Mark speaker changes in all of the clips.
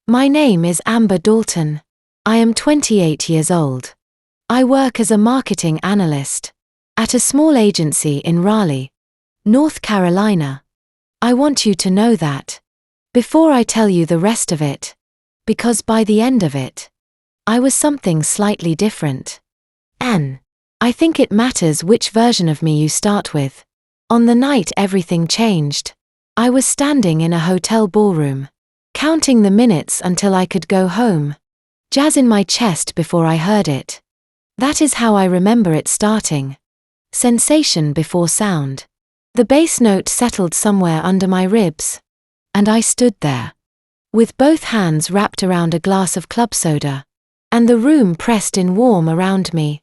Speaker 1: My name is Amber Dalton. I am 28 years old. I work as a marketing analyst at a small agency in Raleigh, North Carolina. I want you to know that before I tell you the rest of it, because by the end of it, I was something slightly different. And I think it matters which version of me you start with. On the night everything changed, I was standing in a hotel ballroom, counting the minutes until I could go home. Jazz in my chest before I heard it. That is how I remember it starting. Sensation before sound. The bass note settled somewhere under my ribs. And I stood there, with both hands wrapped around a glass of club soda, and the room pressed in warm around me.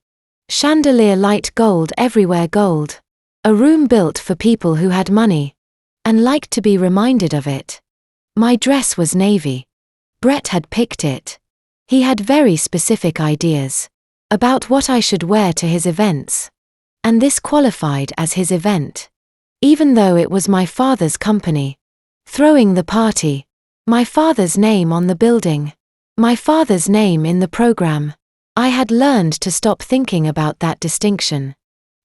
Speaker 1: Chandelier light gold everywhere gold. A room built for people who had money and liked to be reminded of it. My dress was navy. Brett had picked it. He had very specific ideas about what I should wear to his events. And this qualified as his event. Even though it was my father's company throwing the party, my father's name on the building, my father's name in the program, I had learned to stop thinking about that distinction.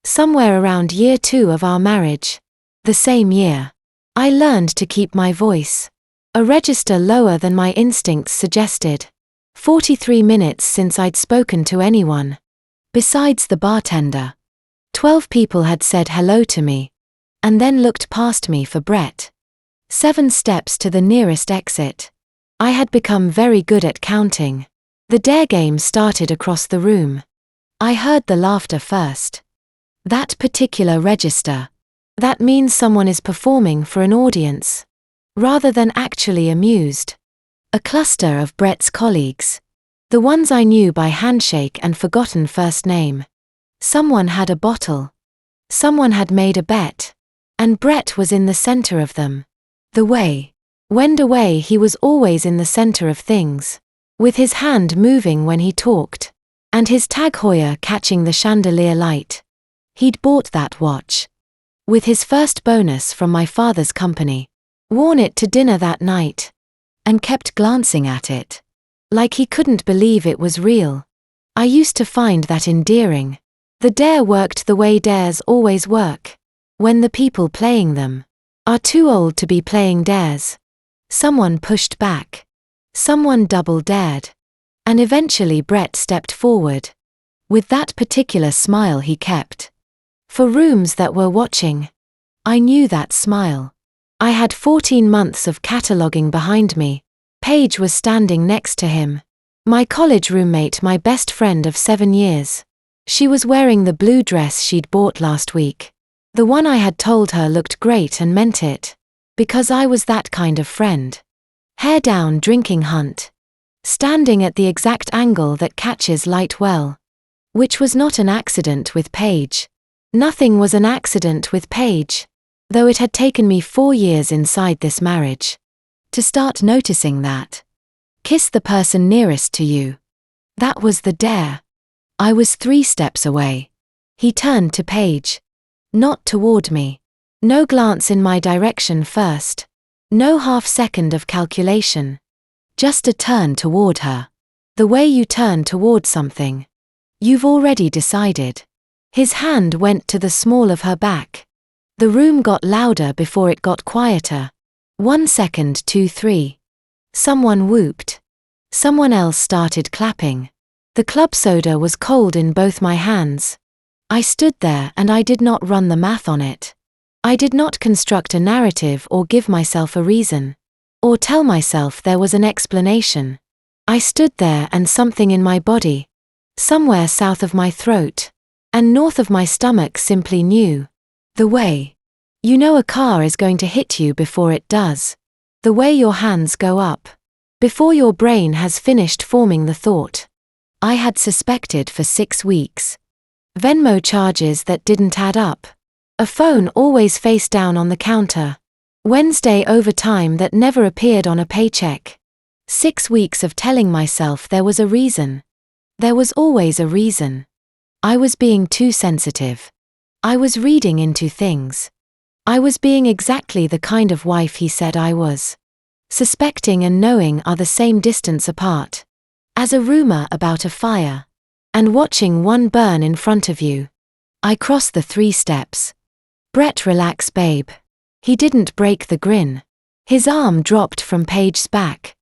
Speaker 1: Somewhere around year 2 of our marriage, the same year, I learned to keep my voice a register lower than my instincts suggested. 43 minutes since I'd spoken to anyone. Besides the bartender. 12 people had said hello to me, and then looked past me for Brett. 7 steps to the nearest exit. I had become very good at counting. The dare game started across the room. I heard the laughter first. That particular register. That means someone is performing for an audience, rather than actually amused. A cluster of Brett's colleagues. The ones I knew by handshake and forgotten first name. Someone had a bottle. Someone had made a bet. And Brett was in the center of them. The way. Wend away he was always in the center of things. With his hand moving when he talked. And his Tag Heuer catching the chandelier light. He'd bought that watch. With his first bonus from my father's company. Worn it to dinner that night. And kept glancing at it. Like he couldn't believe it was real. I used to find that endearing. The dare worked the way dares always work. When the people playing them are too old to be playing dares. Someone pushed back. Someone double dared. And eventually Brett stepped forward. With that particular smile he kept. For rooms that were watching. I knew that smile. I had 14 months of cataloging behind me. Paige was standing next to him. My college roommate, my best friend of 7 years. She was wearing the blue dress she'd bought last week. The one I had told her looked great and meant it. Because I was that kind of friend. Hair down drinking hunt. Standing at the exact angle that catches light well. Which was not an accident with Paige. Nothing was an accident with Paige. Though it had taken me 4 years inside this marriage. To start noticing that. Kiss the person nearest to you. That was the dare. I was 3 steps away. He turned to Paige. Not toward me. No glance in my direction first. No half-second of calculation. Just a turn toward her. The way you turn toward something. You've already decided. His hand went to the small of her back. The room got louder before it got quieter. 1 second, 2, 3. Someone whooped. Someone else started clapping. The club soda was cold in both my hands. I stood there and I did not run the math on it. I did not construct a narrative or give myself a reason. Or tell myself there was an explanation. I stood there and something in my body, somewhere south of my throat, and north of my stomach simply knew. The way. You know a car is going to hit you before it does. The way your hands go up. Before your brain has finished forming the thought. I had suspected for 6 weeks. Venmo charges that didn't add up. A phone always face down on the counter. Wednesday overtime that never appeared on a paycheck. 6 weeks of telling myself there was a reason. There was always a reason. I was being too sensitive. I was reading into things. I was being exactly the kind of wife he said I was. Suspecting and knowing are the same distance apart as a rumor about a fire, and watching one burn in front of you. I cross the 3 steps. Brett, relax, babe. He didn't break the grin. His arm dropped from Paige's back.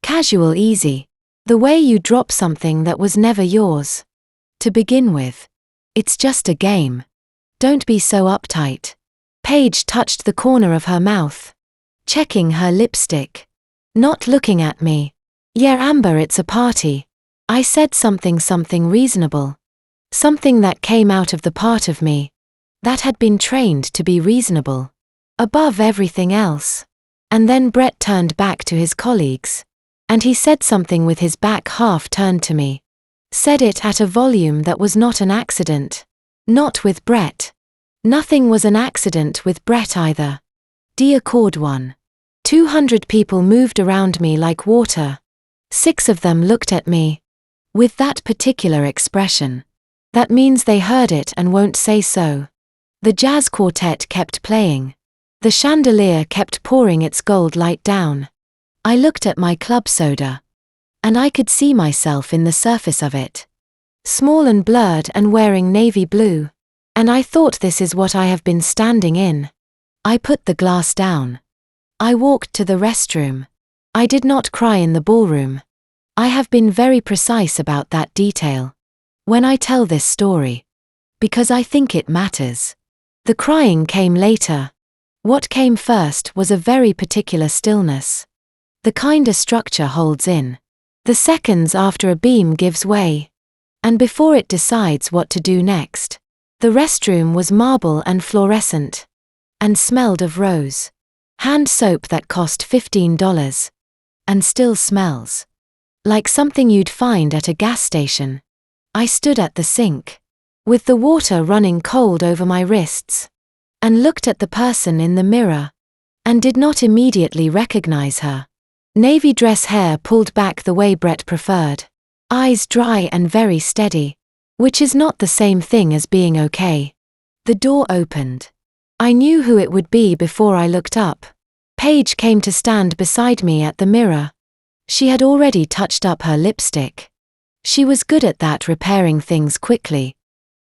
Speaker 1: Casual, easy. The way you drop something that was never yours to begin with. It's just a game. Don't be so uptight. Paige touched the corner of her mouth, checking her lipstick. Not looking at me. Yeah, Amber, it's a party. I said something reasonable. Something that came out of the part of me that had been trained to be reasonable above everything else. And then Brett turned back to his colleagues, and he said something with his back half turned to me. Said it at a volume that was not an accident. Not with Brett. Nothing was an accident with Brett either. Dear Cord 1. 200 people moved around me like water. 6 of them looked at me with that particular expression. That means they heard it and won't say so. The jazz quartet kept playing. The chandelier kept pouring its gold light down. I looked at my club soda, and I could see myself in the surface of it. Small and blurred and wearing navy blue. And I thought, this is what I have been standing in. I put the glass down. I walked to the restroom. I did not cry in the ballroom. I have been very precise about that detail when I tell this story, because I think it matters. The crying came later. What came first was a very particular stillness. The kind a structure holds in. The seconds after a beam gives way. And before it decides what to do next. The restroom was marble and fluorescent. And smelled of rose. Hand soap that cost $15. And still smells like something you'd find at a gas station. I stood at the sink, with the water running cold over my wrists, and looked at the person in the mirror, and did not immediately recognize her. Navy dress, hair pulled back the way Brett preferred. Eyes dry and very steady, which is not the same thing as being okay. The door opened. I knew who it would be before I looked up. Paige came to stand beside me at the mirror. She had already touched up her lipstick. She was good at that, repairing things quickly.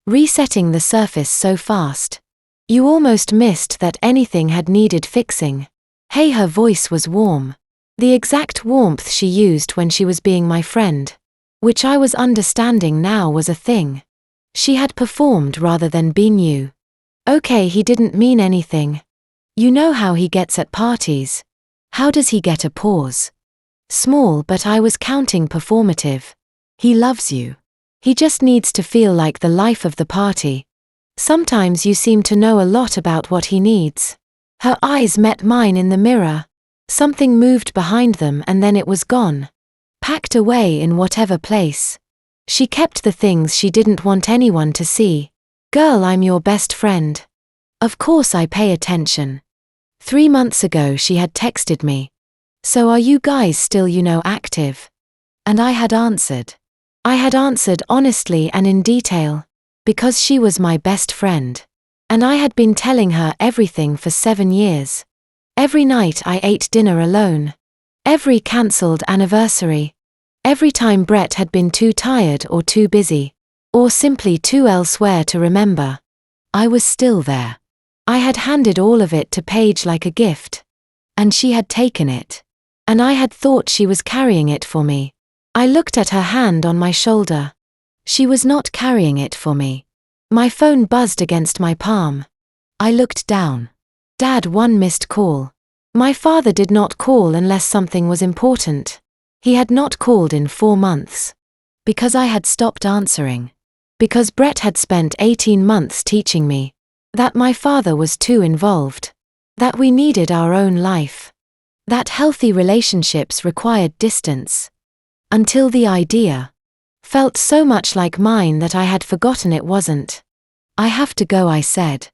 Speaker 1: Resetting the surface so fast. You almost missed that anything had needed fixing. Hey, her voice was warm. The exact warmth she used when she was being my friend. Which I was understanding now was a thing. She had performed rather than been you. Okay, he didn't mean anything. You know how he gets at parties. How does he get a pause? Small, but I was counting performative. He loves you. He just needs to feel like the life of the party. Sometimes you seem to know a lot about what he needs. Her eyes met mine in the mirror. Something moved behind them and then it was gone. Packed away in whatever place. She kept the things she didn't want anyone to see. Girl, I'm your best friend. Of course I pay attention. 3 months ago she had texted me. So are you guys still, active? And I had answered. I had answered honestly and in detail. Because she was my best friend. And I had been telling her everything for 7 years. Every night I ate dinner alone. Every cancelled anniversary. Every time Brett had been too tired or too busy. Or simply too elsewhere to remember. I was still there. I had handed all of it to Paige like a gift. And she had taken it. And I had thought she was carrying it for me. I looked at her hand on my shoulder. She was not carrying it for me. My phone buzzed against my palm. I looked down. Dad, 1 missed call. My father did not call unless something was important. He had not called in 4 months. Because I had stopped answering. Because Brett had spent 18 months teaching me that my father was too involved. That we needed our own life. That healthy relationships required distance. Until the idea felt so much like mine that I had forgotten it wasn't. I have to go, I said.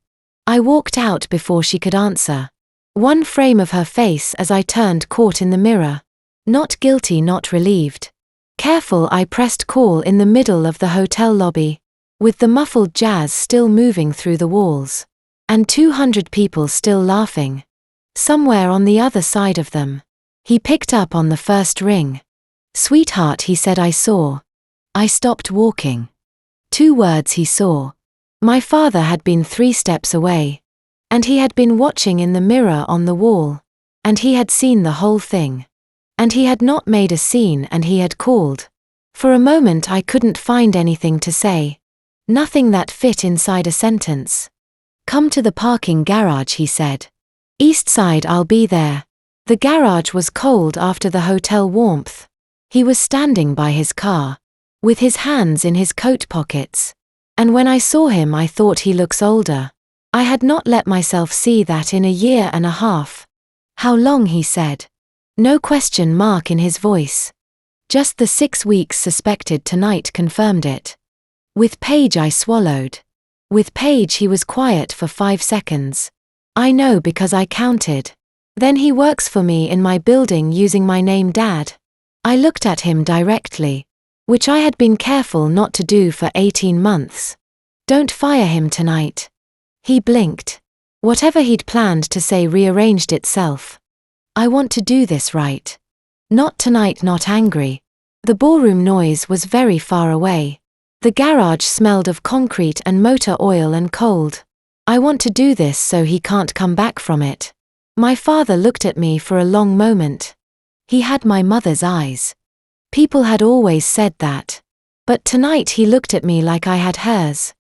Speaker 1: I walked out before she could answer. One frame of her face as I turned caught in the mirror. Not guilty, not relieved. Careful, I pressed call in the middle of the hotel lobby. With the muffled jazz still moving through the walls. And 200 people still laughing. Somewhere on the other side of them. He picked up on the first ring. "Sweetheart," he said. I saw. I stopped walking. 2 words he saw. My father had been 3 steps away. And he had been watching in the mirror on the wall. And he had seen the whole thing. And he had not made a scene, and he had called. For a moment I couldn't find anything to say. Nothing that fit inside a sentence. "Come to the parking garage," he said. "East side, I'll be there." The garage was cold after the hotel warmth. He was standing by his car, with his hands in his coat pockets. And when I saw him I thought he looks older. I had not let myself see that in a year and a half. "How long?" he said. No question mark in his voice. Just the 6 weeks suspected. Tonight confirmed it. With Paige I swallowed. With Paige he was quiet for 5 seconds. I know because I counted. Then he works for me in my building using my name Dad. I looked at him directly, which I had been careful not to do for 18 months. "Don't fire him tonight." He blinked. Whatever he'd planned to say rearranged itself. "I want to do this right. Not tonight." Not angry. The ballroom noise was very far away. The garage smelled of concrete and motor oil and cold. "I want to do this so he can't come back from it." My father looked at me for a long moment. He had my mother's eyes. People had always said that. But tonight he looked at me like I had hers.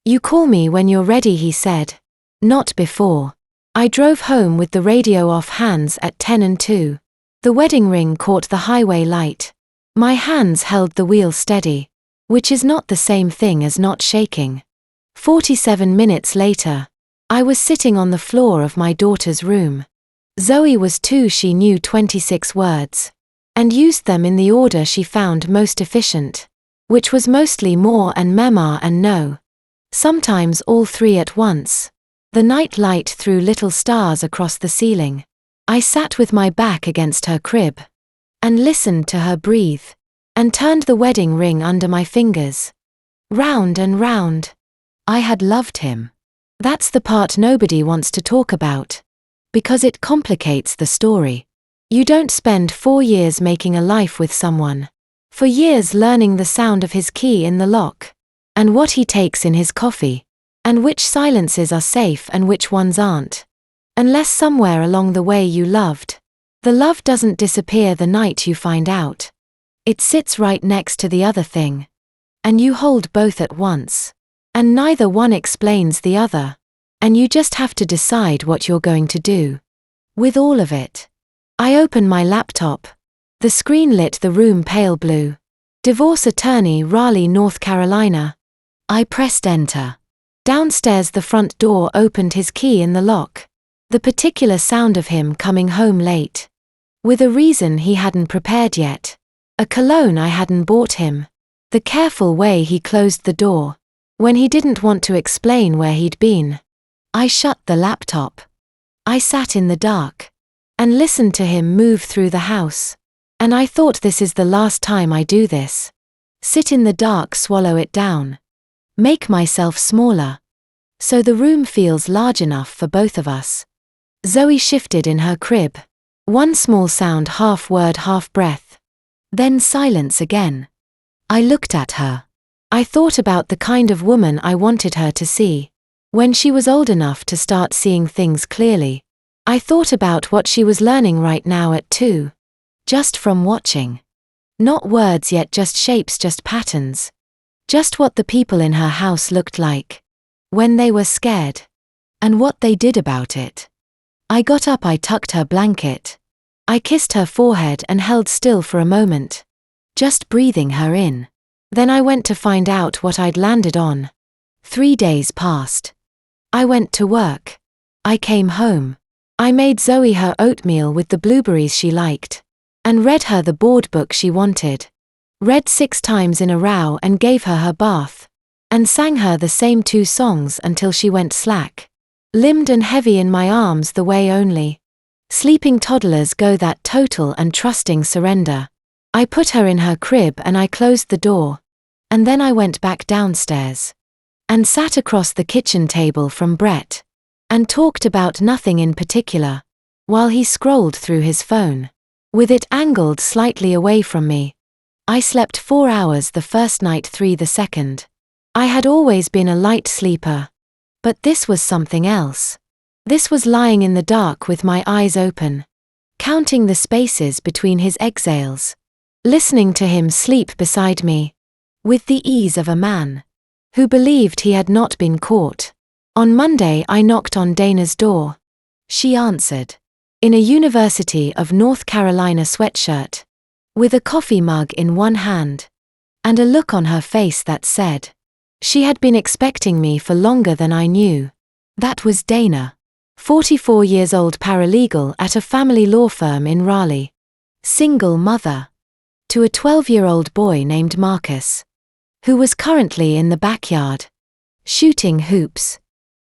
Speaker 1: "You call me when you're ready," he said. Not before. I drove home with the radio off, hands at 10 and 2. The wedding ring caught the highway light. My hands held the wheel steady, which is not the same thing as not shaking. 47 minutes later, I was sitting on the floor of my daughter's room. Zoe was 2. She knew 26 words, and used them in the order she found most efficient, which was mostly more and mema and no. Sometimes all 3 at once. The night light threw little stars across the ceiling. I sat with my back against her crib, and listened to her breathe, and turned the wedding ring under my fingers. Round and round. I had loved him. That's the part nobody wants to talk about, because it complicates the story. You don't spend 4 years making a life with someone. For years learning the sound of his key in the lock, and what he takes in his coffee, and which silences are safe and which ones aren't. Unless somewhere along the way you loved. The love doesn't disappear the night you find out. It sits right next to the other thing. And you hold both at once. And neither one explains the other. And you just have to decide what you're going to do with all of it. I opened my laptop. The screen lit the room pale blue. Divorce attorney, Raleigh, North Carolina. I pressed enter. Downstairs the front door opened, his key in the lock. The particular sound of him coming home late. With a reason he hadn't prepared yet. A cologne I hadn't bought him. The careful way he closed the door, when he didn't want to explain where he'd been. I shut the laptop. I sat in the dark, and listened to him move through the house. And I thought, this is the last time I do this. Sit in the dark, swallow it down. Make myself smaller, so the room feels large enough for both of us. Zoe shifted in her crib. One small sound, half word, half breath. Then silence again. I looked at her. I thought about the kind of woman I wanted her to see. When she was old enough to start seeing things clearly. I thought about what she was learning right now at 2. Just from watching. Not words yet, just shapes, just patterns. Just what the people in her house looked like when they were scared. And what they did about it. I got up, I tucked her blanket. I kissed her forehead and held still for a moment. Just breathing her in. Then I went to find out what I'd landed on. 3 days passed. I went to work. I came home. I made Zoe her oatmeal with the blueberries she liked. And read her the board book she wanted. Read 6 times in a row and gave her her bath. And sang her the same 2 songs until she went slack. Limbed and heavy in my arms the way only sleeping toddlers go, that total and trusting surrender. I put her in her crib and I closed the door. And then I went back downstairs. And sat across the kitchen table from Brett. And talked about nothing in particular, while he scrolled through his phone. with it angled slightly away from me. I slept 4 hours the first night, 3 the second. I had always been a light sleeper. But this was something else. This was lying in the dark with my eyes open, counting the spaces between his exhales, listening to him sleep beside me, with the ease of a man who believed he had not been caught. On Monday I knocked on Dana's door. She answered, in a University of North Carolina sweatshirt, with a coffee mug in one hand, and a look on her face that said, she had been expecting me for longer than I knew. That was Dana, 44 years old, paralegal at a family law firm in Raleigh, single mother to a 12-year-old boy named Marcus, who was currently in the backyard, shooting hoops,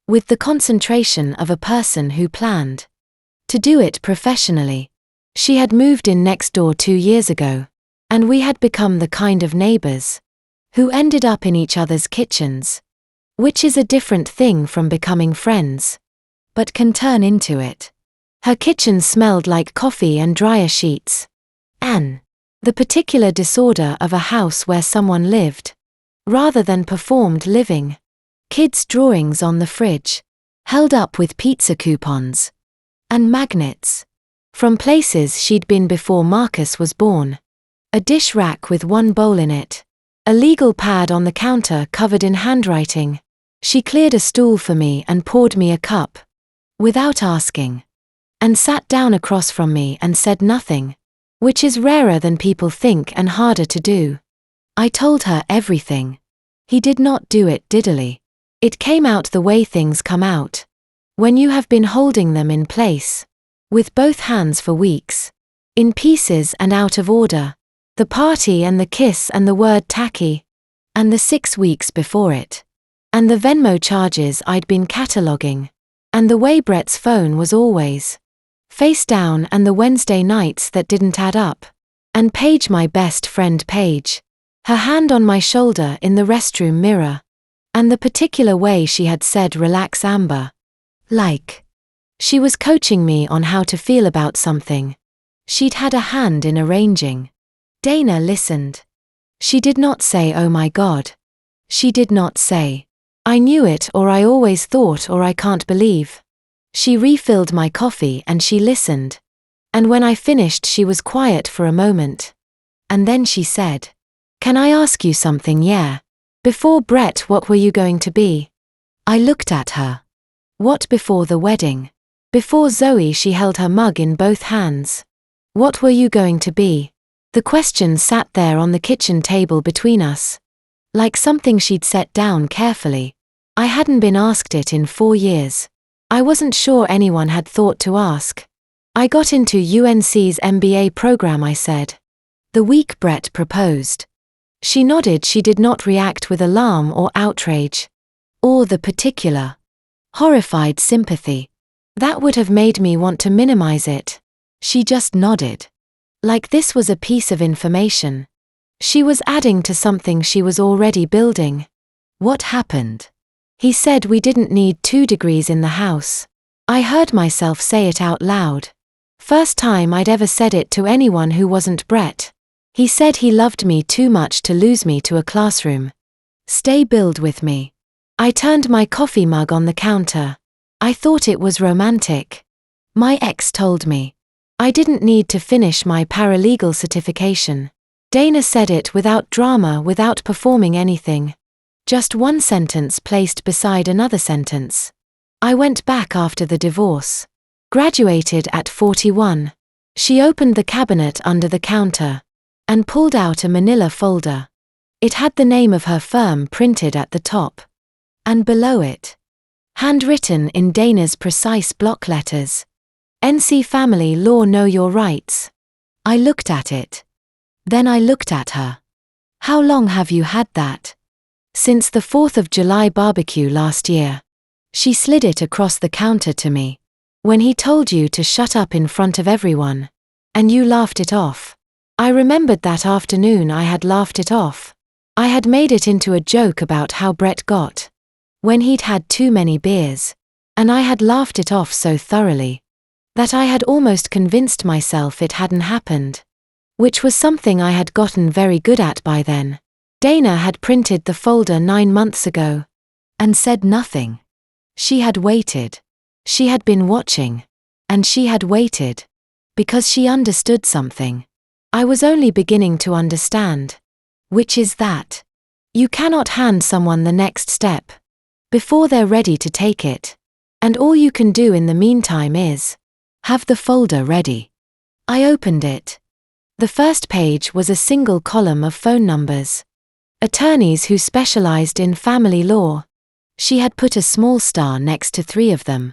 Speaker 1: with the concentration of a person who planned to do it professionally. She had moved in next door 2 years ago, and we had become the kind of neighbors who ended up in each other's kitchens, which is a different thing from becoming friends, but can turn into it. Her kitchen smelled like coffee and dryer sheets, and the particular disorder of a house where someone lived, rather than performed living. Kids' drawings on the fridge, held up with pizza coupons and magnets from places she'd been before Marcus was born. A dish rack with one bowl in it. A legal pad on the counter covered in handwriting. She cleared a stool for me and poured me a cup, without asking, and sat down across from me and said nothing, which is rarer than people think and harder to do. I told her everything. He did not do it diddily. It came out the way things come out, when you have been holding them in place, with both hands for weeks, in pieces and out of order. The party and the kiss and the word tacky, and the 6 weeks before it, and the Venmo charges I'd been cataloguing, and the way Brett's phone was always face down, and the Wednesday nights that didn't add up, and Paige, my best friend Paige, her hand on my shoulder in the restroom mirror, and the particular way she had said relax Amber, like she was coaching me on how to feel about something she'd had a hand in arranging. Dana listened. She did not say oh my God. She did not say I knew it or I always thought or I can't believe. She refilled my coffee and she listened. And when I finished she was quiet for a moment. And then she said, can I ask you something? Yeah. Before Brett, what were you going to be? I looked at her. What before the wedding? Before Zoe? She held her mug in both hands. What were you going to be? The question sat there on the kitchen table between us, like something she'd set down carefully. I hadn't been asked it in 4 years. I wasn't sure anyone had thought to ask. I got into UNC's MBA program, I said, the week Brett proposed. She nodded. She did not react with alarm or outrage, or the particular horrified sympathy that would have made me want to minimize it. She just nodded. Like this was a piece of information. She was adding to something she was already building. What happened? He said we didn't need 2 degrees in the house. I heard myself say it out loud. First time I'd ever said it to anyone who wasn't Brett. He said he loved me too much to lose me to a classroom. Stay build with me. I turned my coffee mug on the counter. I thought it was romantic. My ex told me I didn't need to finish my paralegal certification. Dana said it without drama, without performing anything. Just one sentence placed beside another sentence. I went back after the divorce. Graduated at 41. She opened the cabinet under the counter and pulled out a manila folder. It had the name of her firm printed at the top. And below it, handwritten in Dana's precise block letters, NC Family Law, Know Your Rights. I looked at it. Then I looked at her. How long have you had that? Since the 4th of July barbecue last year. She slid it across the counter to me. When he told you to shut up in front of everyone. And you laughed it off. I remembered that afternoon I had laughed it off. I had made it into a joke about how Brett got when he'd had too many beers. And I had laughed it off so thoroughly that I had almost convinced myself it hadn't happened, which was something I had gotten very good at by then. Dana had printed the folder 9 months ago and said nothing. She had waited. She had been watching. And she had waited. Because she understood something. I was only beginning to understand. Which is that you cannot hand someone the next step before they're ready to take it. And all you can do in the meantime is have the folder ready. I opened it. The first page was a single column of phone numbers. Attorneys who specialized in family law. She had put a small star next to 3 of them.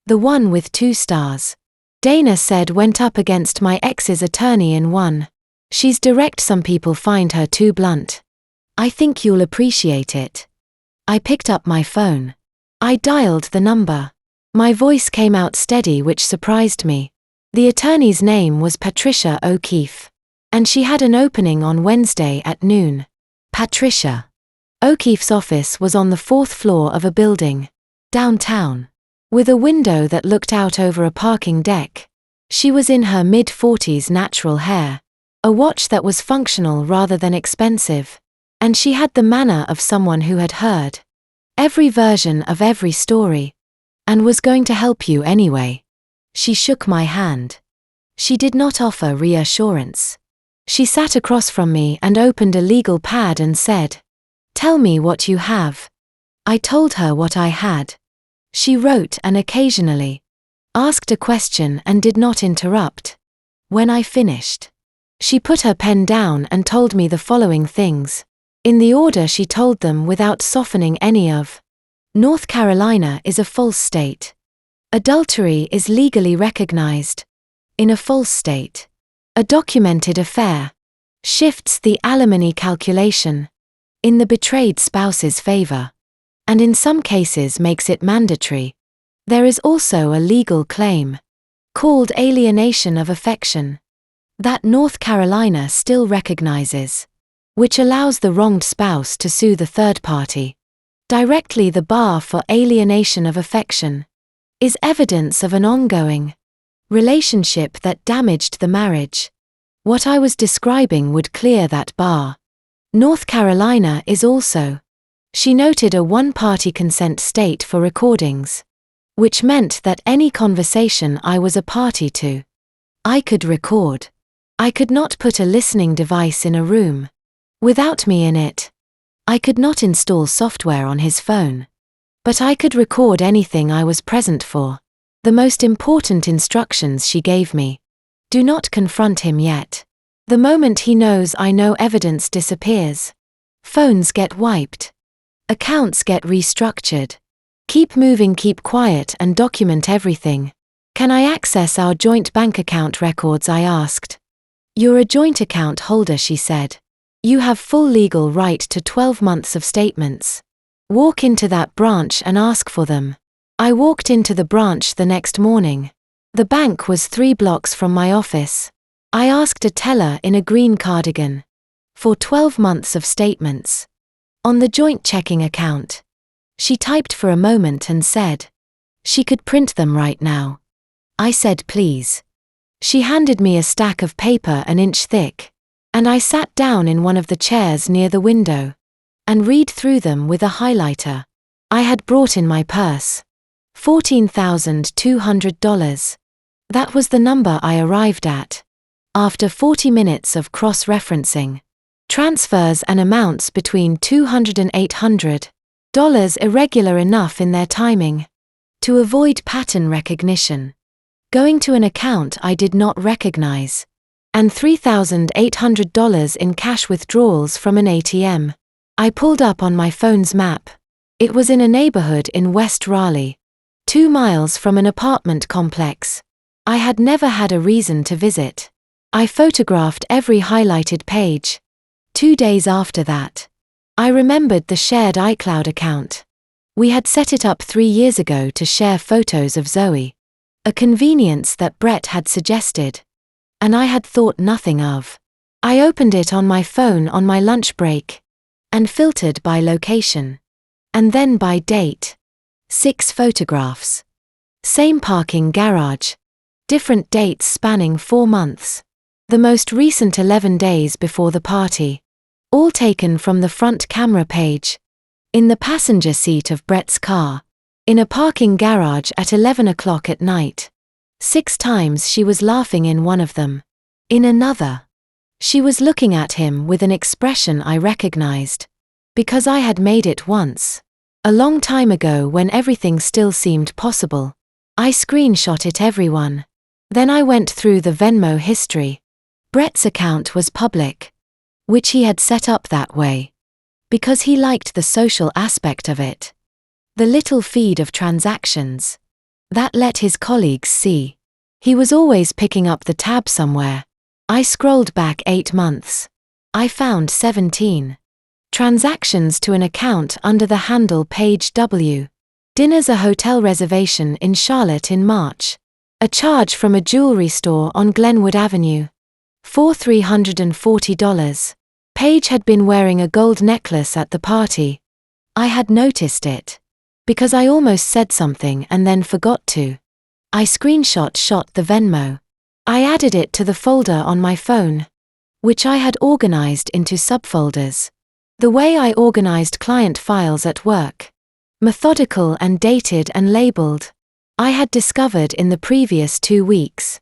Speaker 1: The one with 2 stars, Dana said, went up against my ex's attorney in one. She's direct. Some people find her too blunt. I think you'll appreciate it. I picked up my phone. I dialed the number. My voice came out steady, which surprised me. The attorney's name was Patricia O'Keefe. And she had an opening on Wednesday at noon. Patricia O'Keefe's office was on the 4th floor of a building, downtown, with a window that looked out over a parking deck. She was in her mid-40s, natural hair, a watch that was functional rather than expensive, and she had the manner of someone who had heard every version of every story, and was going to help you anyway. She shook my hand. She did not offer reassurance. She sat across from me and opened a legal pad and said, "Tell me what you have." I told her what I had. She wrote and occasionally asked a question and did not interrupt. When I finished, she put her pen down and told me the following things, in the order she told them without softening any of. North Carolina is a false state. Adultery is legally recognized. In a false state, a documented affair shifts the alimony calculation in the betrayed spouse's favor, and in some cases makes it mandatory. There is also a legal claim, called alienation of affection, that North Carolina still recognizes, which allows the wronged spouse to sue the third party directly. The bar for alienation of affection is evidence of an ongoing relationship that damaged the marriage. What I was describing would clear that bar. North Carolina is also, she noted, a one-party consent state for recordings, which meant that any conversation I was a party to, I could record. I could not put a listening device in a room without me in it. I could not install software on his phone. But I could record anything I was present for. The most important instructions she gave me: do not confront him yet. The moment he knows I know, evidence disappears. Phones get wiped. Accounts get restructured. Keep moving, keep quiet, and document everything. Can I access our joint bank account records? I asked. You're a joint account holder, she said. You have full legal right to 12 months of statements. Walk into that branch and ask for them. I walked into the branch the next morning. The bank was 3 blocks from my office. I asked a teller in a green cardigan for 12 months of statements on the joint checking account. She typed for a moment and said she could print them right now. I said please. She handed me a stack of paper an inch thick, and I sat down in one of the chairs near the window and read through them with a highlighter I had brought in my purse. $14,200. That was the number I arrived at. After 40 minutes of cross-referencing transfers and amounts between $200 and $800, irregular enough in their timing to avoid pattern recognition, going to an account I did not recognize, and $3,800 in cash withdrawals from an ATM. I pulled up on my phone's map. It was in a neighborhood in West Raleigh, 2 miles from an apartment complex I had never had a reason to visit. I photographed every highlighted page. 2 days after that, I remembered the shared iCloud account. We had set it up 3 years ago to share photos of Zoe, a convenience that Brett had suggested, and I had thought nothing of. I opened it on my phone on my lunch break and filtered by location, and then by date. 6 photographs. Same parking garage. different dates spanning 4 months. The most recent 11 days before the party. All taken from the front camera page. In the passenger seat of Brett's car. In a parking garage at 11 o'clock at night. 6 times she was laughing in one of them. In another. She was looking at him with an expression I recognized. Because I had made it once. A long time ago when everything still seemed possible. I screenshot it everyone. Then I went through the Venmo history. Brett's account was public. Which he had set up that way. Because he liked the social aspect of it. The little feed of transactions. That let his colleagues see. He was always picking up the tab somewhere. I scrolled back 8 months. I found 17. Transactions to an account under the handle Page W. Dinner's a hotel reservation in Charlotte in March. A charge from a jewelry store on Glenwood Avenue. For $340. Paige had been wearing a gold necklace at the party. I had noticed it. Because I almost said something and then forgot to. I shot the Venmo. I added it to the folder on my phone. Which I had organized into subfolders. The way I organized client files at work. Methodical and dated and labeled. I had discovered in the previous 2 weeks.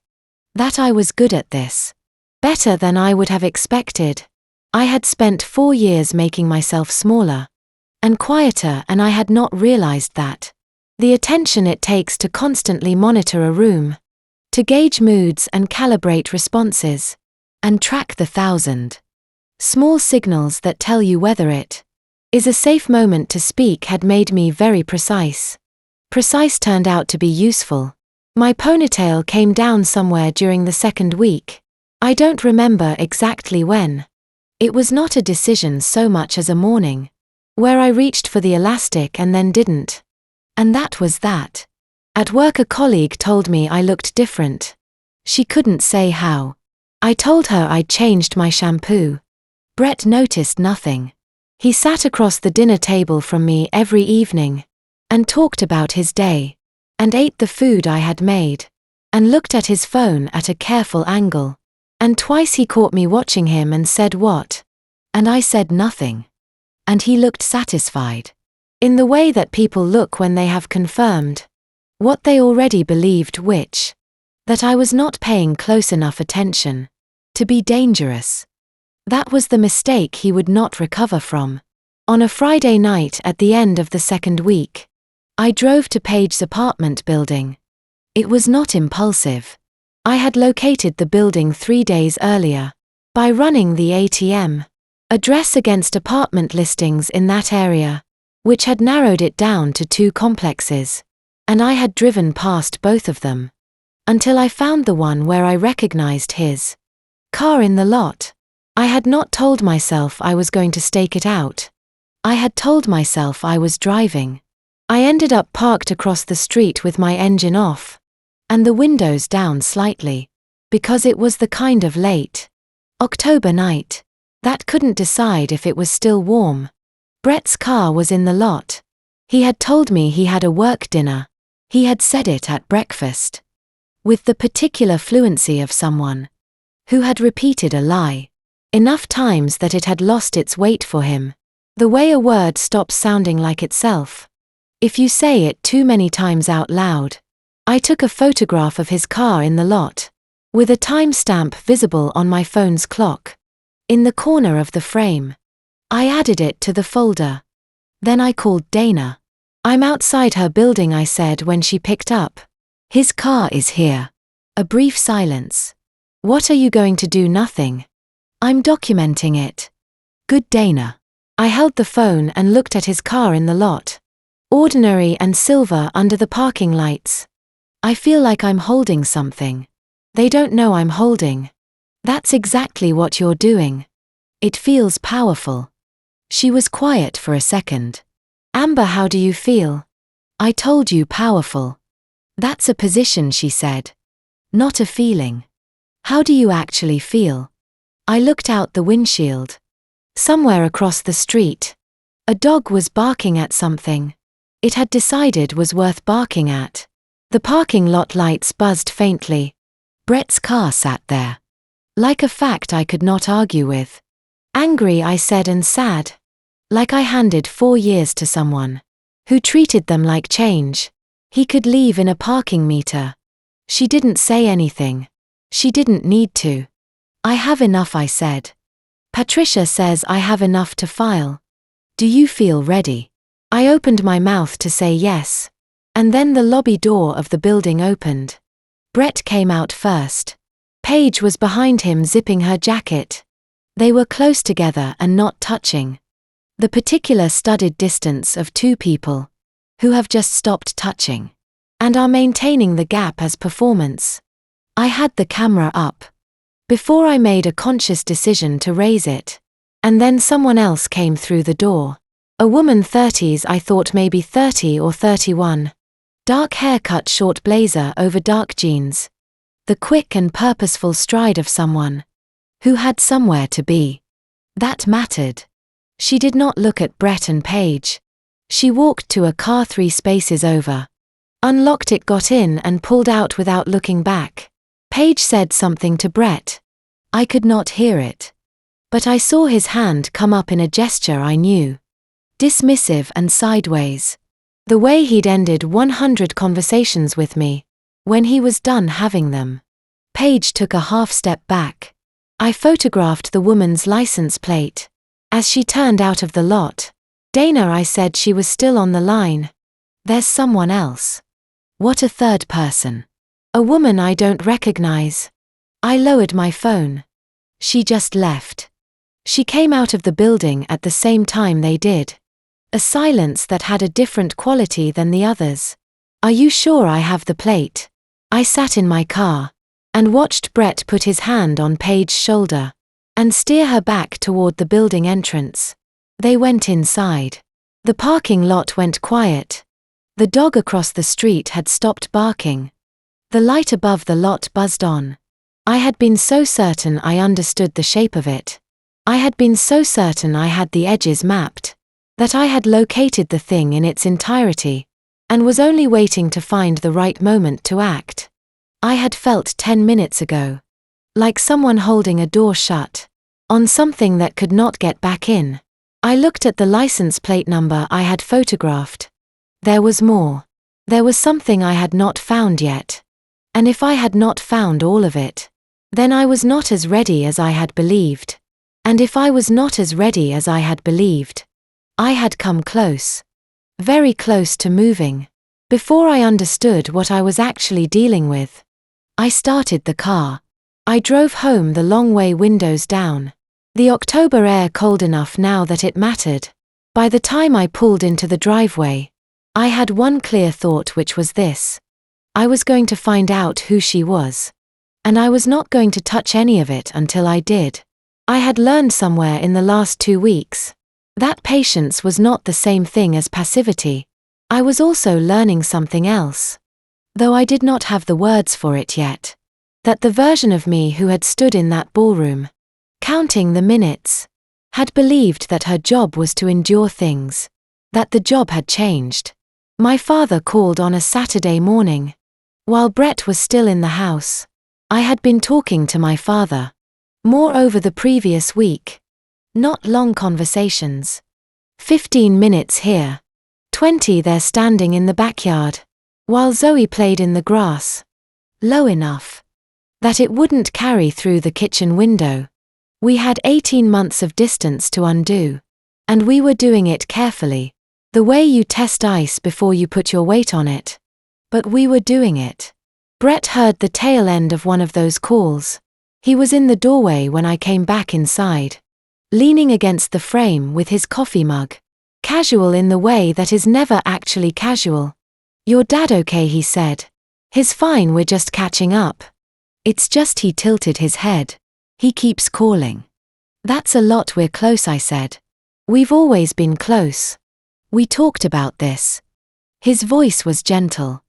Speaker 1: That I was good at this. Better than I would have expected. I had spent 4 years making myself smaller. And quieter, and I had not realized that. The attention it takes to constantly monitor a room. To gauge moods and calibrate responses. And track the 1,000 small signals that tell you whether it is a safe moment to speak had made me very precise. Precise turned out to be useful. My ponytail came down somewhere during the 2nd week. I don't remember exactly when. It was not a decision so much as a morning. Where I reached for the elastic and then didn't. And that was that. At work a colleague told me I looked different. She couldn't say how. I told her I'd changed my shampoo. Brett noticed nothing. He sat across the dinner table from me every evening. And talked about his day. And ate the food I had made. And looked at his phone at a careful angle. And twice he caught me watching him and said what? And I said nothing. And he looked satisfied. In the way that people look when they have confirmed what they already believed, which that I was not paying close enough attention to be dangerous. That was the mistake he would not recover from. On a Friday night at the end of the 2nd week, I drove to Paige's apartment building. It was not impulsive. I had located the building 3 days earlier by running the ATM address against apartment listings in that area, which had narrowed it down to 2 complexes, and I had driven past both of them until I found the one where I recognized his car in the lot. I had not told myself I was going to stake it out. I had told myself I was driving. I ended up parked across the street with my engine off and the windows down slightly, because it was the kind of late October night that couldn't decide if it was still warm. Brett's car was in the lot. He had told me he had a work dinner. He had said it at breakfast. With the particular fluency of someone who had repeated a lie enough times that it had lost its weight for him. The way a word stops sounding like itself if you say it too many times out loud. I took a photograph of his car in the lot, with a timestamp visible on my phone's clock. In the corner of the frame. I added it to the folder. Then I called Dana. I'm outside her building, I said when she picked up. His car is here. A brief silence. What are you going to do? Nothing. I'm documenting it. Good, Dana. I held the phone and looked at his car in the lot. Ordinary and silver under the parking lights. I feel like I'm holding something. They don't know I'm holding. That's exactly what you're doing. It feels powerful. She was quiet for a second. Amber, how do you feel? I told you, powerful. That's a position, she said. Not a feeling. How do you actually feel? I looked out the windshield. Somewhere across the street, a dog was barking at something. It had decided was worth barking at. The parking lot lights buzzed faintly. Brett's car sat there. Like a fact I could not argue with. Angry, I said, and sad. Like I handed 4 years to someone who treated them like change. He could leave in a parking meter. She didn't say anything. She didn't need to. I have enough, I said. Patricia says I have enough to file. Do you feel ready? I opened my mouth to say yes. And then the lobby door of the building opened. Brett came out first. Paige was behind him, zipping her jacket. They were close together and not touching. The particular studied distance of two people who have just stopped touching and are maintaining the gap as performance. I had the camera up before I made a conscious decision to raise it. And then someone else came through the door. A woman, 30s, I thought maybe 30 or 31. Dark haircut, short blazer over dark jeans. The quick and purposeful stride of someone who had somewhere to be. That mattered. She did not look at Brett and Paige. She walked to a car 3 spaces over. Unlocked it, got in and pulled out without looking back. Paige said something to Brett. I could not hear it. But I saw his hand come up in a gesture I knew. Dismissive and sideways. The way he'd ended 100 conversations with me. When he was done having them. Paige took a half step back. I photographed the woman's license plate. As she turned out of the lot. Dana, I said. She was still on the line. There's someone else. What, a third person? A woman I don't recognize. I lowered my phone. She just left. She came out of the building at the same time they did. A silence that had a different quality than the others. Are you sure I have the plate? I sat in my car and watched Brett put his hand on Paige's shoulder and steer her back toward the building entrance. They went inside. The parking lot went quiet. The dog across the street had stopped barking. The light above the lot buzzed on. I had been so certain I understood the shape of it. I had been so certain I had the edges mapped, that I had located the thing in its entirety, and was only waiting to find the right moment to act. I had felt 10 minutes ago. Like someone holding a door shut, on something that could not get back in. I looked at the license plate number I had photographed. There was more. There was something I had not found yet. And if I had not found all of it, then I was not as ready as I had believed. And if I was not as ready as I had believed, I had come close. Very close to moving. Before I understood what I was actually dealing with. I started the car. I drove home the long way, windows down. The October air cold enough now that it mattered. By the time I pulled into the driveway, I had one clear thought, which was this. I was going to find out who she was. And I was not going to touch any of it until I did. I had learned somewhere in the last 2 weeks that patience was not the same thing as passivity. I was also learning something else. Though I did not have the words for it yet. That the version of me who had stood in that ballroom, counting the minutes, had believed that her job was to endure things. That the job had changed. My father called on a Saturday morning. While Brett was still in the house. I had been talking to my father. More over the previous week. Not long conversations. 15 minutes here. 20 there, standing in the backyard. While Zoe played in the grass. Low enough that it wouldn't carry through the kitchen window. We had 18 months of distance to undo. And we were doing it carefully. The way you test ice before you put your weight on it. But we were doing it. Brett heard the tail end of one of those calls. He was in the doorway when I came back inside. Leaning against the frame with his coffee mug. Casual in the way that is never actually casual. Your dad okay, he said. He's fine, we're just catching up. It's just he tilted his head. He keeps calling. That's a lot, we're close, I said. We've always been close. We talked about this. His voice was gentle.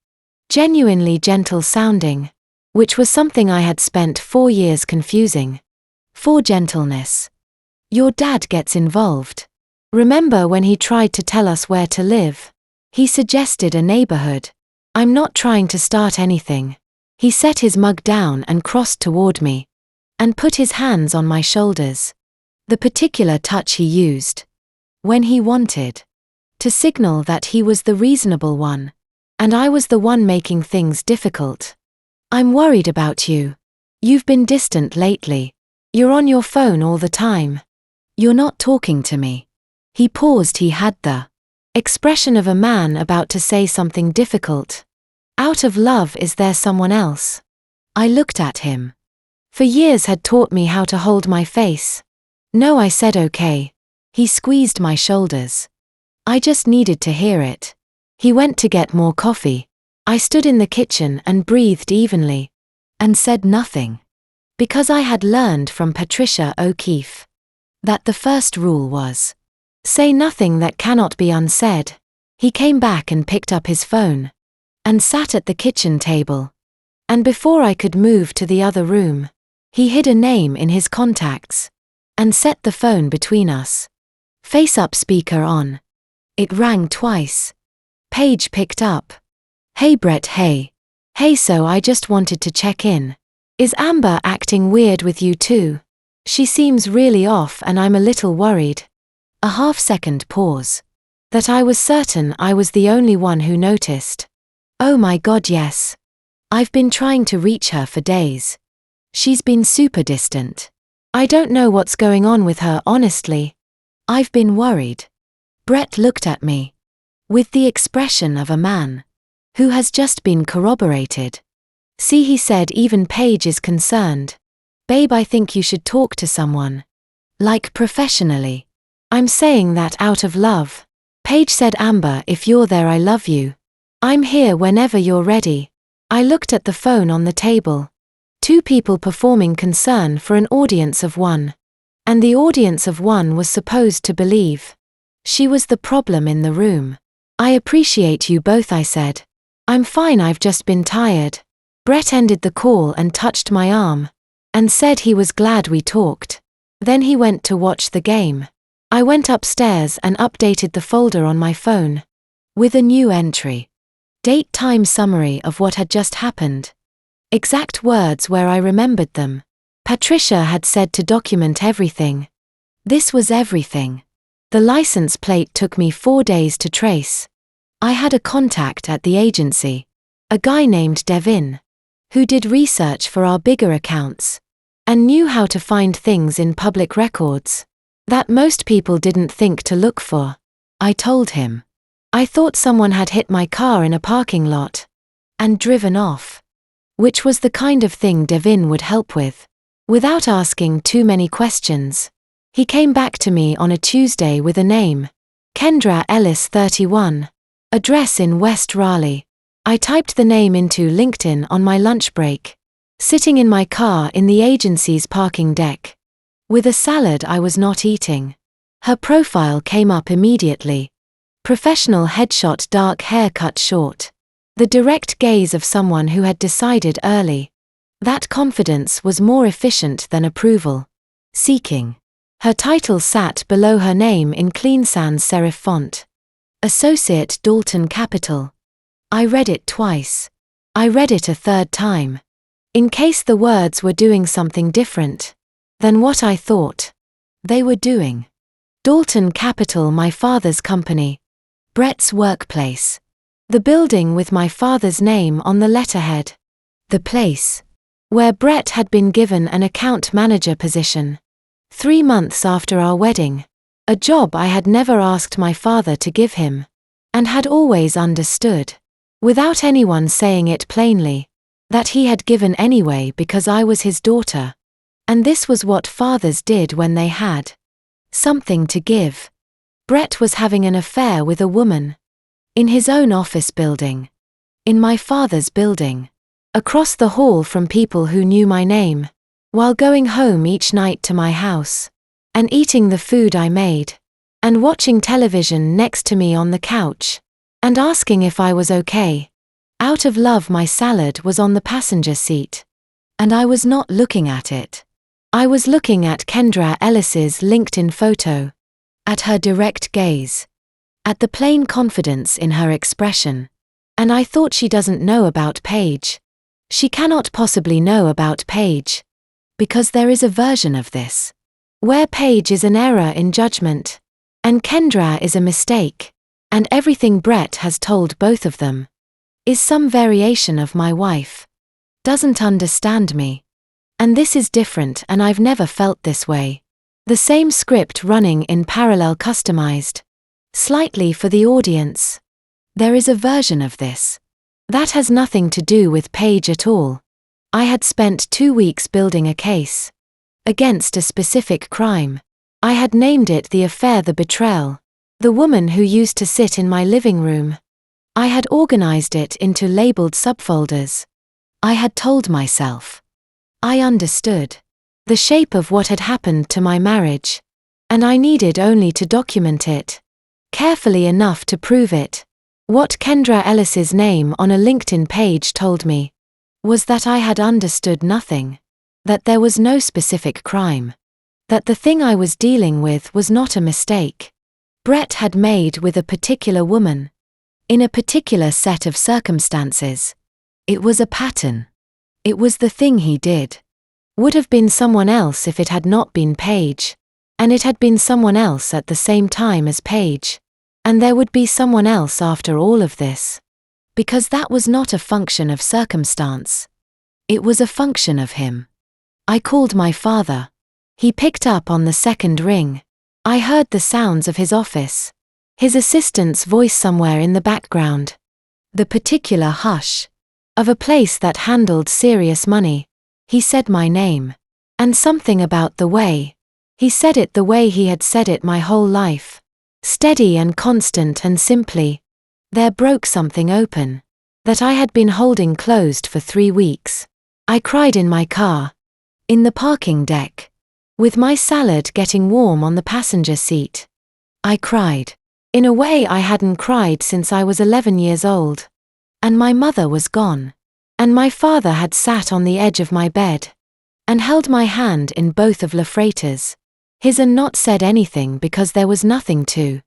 Speaker 1: Genuinely gentle sounding. Which was something I had spent 4 years confusing. For gentleness. Your dad gets involved. Remember when he tried to tell us where to live? He suggested a neighborhood. I'm not trying to start anything. He set his mug down and crossed toward me, and put his hands on my shoulders. The particular touch he used, when he wanted to signal that he was the reasonable one, and I was the one making things difficult. "I'm worried about you. You've been distant lately. You're on your phone all the time. You're not talking to me." He paused. He had the expression of a man about to say something difficult. "Out of love, is there someone else?" I looked at him. For years had taught me how to hold my face. "No," I said. "Okay." He squeezed my shoulders. I just needed to hear it. He went to get more coffee. I stood in the kitchen and breathed evenly, and said nothing. Because I had learned from Patricia O'Keefe that the first rule was, say nothing that cannot be unsaid. He came back and picked up his phone, and sat at the kitchen table. And before I could move to the other room, he hid a name in his contacts, and set the phone between us. Face up, speaker on. It rang twice. Paige picked up. "Hey Brett, hey." "Hey, so I just wanted to check in. Is Amber acting weird with you too? She seems really off and I'm a little worried." A half-second pause. That I was certain I was the only one who noticed. "Oh my God, yes. I've been trying to reach her for days. She's been super distant. I don't know what's going on with her, honestly. I've been worried." Brett looked at me with the expression of a man who has just been corroborated. "See," he said, "even Paige is concerned. Babe, I think you should talk to someone. Like professionally. I'm saying that out of love." Paige said, "Amber, if you're there, I love you. I'm here whenever you're ready." I looked at the phone on the table. Two people performing concern for an audience of one. And the audience of one was supposed to believe she was the problem in the room. "I appreciate you both," I said. "I'm fine, I've just been tired." Brett ended the call and touched my arm, and said he was glad we talked. Then he went to watch the game. I went upstairs and updated the folder on my phone with a new entry. Date, time, summary of what had just happened. Exact words where I remembered them. Patricia had said to document everything. This was everything. The license plate took me 4 days to trace. I had a contact at the agency, a guy named Devin, who did research for our bigger accounts, and knew how to find things in public records that most people didn't think to look for. I told him I thought someone had hit my car in a parking lot and driven off, which was the kind of thing Devin would help with, without asking too many questions. He came back to me on a Tuesday with a name, Kendra Ellis, 31, address in West Raleigh. I typed the name into LinkedIn on my lunch break, sitting in my car in the agency's parking deck, with a salad I was not eating. Her profile came up immediately. Professional headshot, dark hair cut short. The direct gaze of someone who had decided early that confidence was more efficient than approval seeking. Her title sat below her name in clean sans serif font. Associate, Dalton Capital. I read it twice. I read it a third time, in case the words were doing something different than what I thought they were doing. Dalton Capital, my father's company. Brett's workplace. The building with my father's name on the letterhead. The place where Brett had been given an account manager position 3 months after our wedding, a job I had never asked my father to give him, and had always understood, without anyone saying it plainly, that he had given anyway because I was his daughter. And this was what fathers did when they had something to give. Brett was having an affair with a woman in his own office building, in my father's building, across the hall from people who knew my name, while going home each night to my house, and eating the food I made, and watching television next to me on the couch, and asking if I was okay. Out of love, my salad was on the passenger seat, and I was not looking at it. I was looking at Kendra Ellis's LinkedIn photo, at her direct gaze, at the plain confidence in her expression. And I thought, she doesn't know about Paige. She cannot possibly know about Paige. Because there is a version of this, where Paige is an error in judgment, and Kendra is a mistake, and everything Brett has told both of them is some variation of my wife doesn't understand me. And this is different, and I've never felt this way. The same script running in parallel, customized slightly for the audience. There is a version of this that has nothing to do with Paige at all. I had spent 2 weeks building a case against a specific crime. I had named it the affair, the betrayal, the woman who used to sit in my living room. I had organized it into labeled subfolders. I had told myself I understood the shape of what had happened to my marriage, and I needed only to document it carefully enough to prove it. What Kendra Ellis's name on a LinkedIn page told me was that I had understood nothing, that there was no specific crime, that the thing I was dealing with was not a mistake Brett had made with a particular woman, in a particular set of circumstances. It was a pattern. It was the thing he did. Would have been someone else if it had not been Paige, and it had been someone else at the same time as Paige, and there would be someone else after all of this. Because that was not a function of circumstance. It was a function of him. I called my father. He picked up on the second ring. I heard the sounds of his office, his assistant's voice somewhere in the background, the particular hush of a place that handled serious money. He said my name, and something about the way he said it, the way he had said it my whole life, steady and constant and simply. There broke something open that I had been holding closed for 3 weeks. I cried in my car, in the parking deck, with my salad getting warm on the passenger seat. I cried in a way I hadn't cried since I was 11 years old. And my mother was gone. And my father had sat on the edge of my bed and held my hand in both of Lafreta's his, and not said anything because there was nothing to